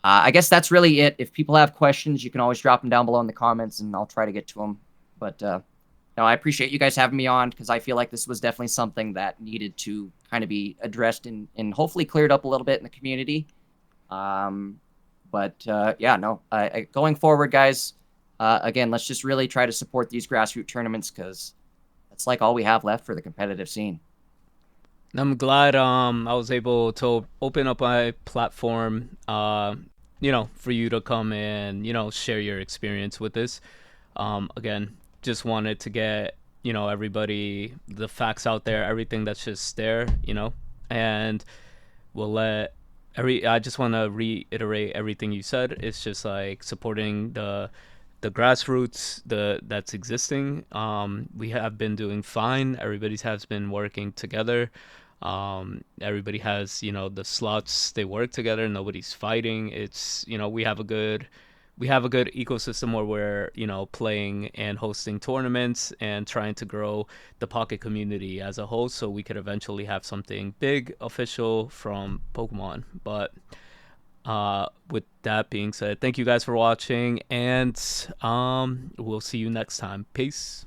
I guess that's really it. If people have questions, you can always drop them down below in the comments, and I'll try to get to them. But no, I appreciate you guys having me on, because I feel like this was definitely something that needed to kind of be addressed and hopefully cleared up a little bit in the community. But yeah, no, going forward, guys, again, let's just really try to support these grassroots tournaments, because that's like all we have left for the competitive scene. I'm glad I was able to open up my platform, for you to come and share your experience with this. Again, just wanted to get everybody the facts out there, everything that's just there, and we'll let I just want to reiterate everything you said. It's just like supporting the grassroots that's existing. We have been doing fine. Everybody has been working together. Everybody has, the slots, they work together. Nobody's fighting. It's, we have a good ecosystem where we're, playing and hosting tournaments and trying to grow the Pocket community as a whole, so we could eventually have something big official from Pokemon. But with that being said, thank you guys for watching, and we'll see you next time. Peace.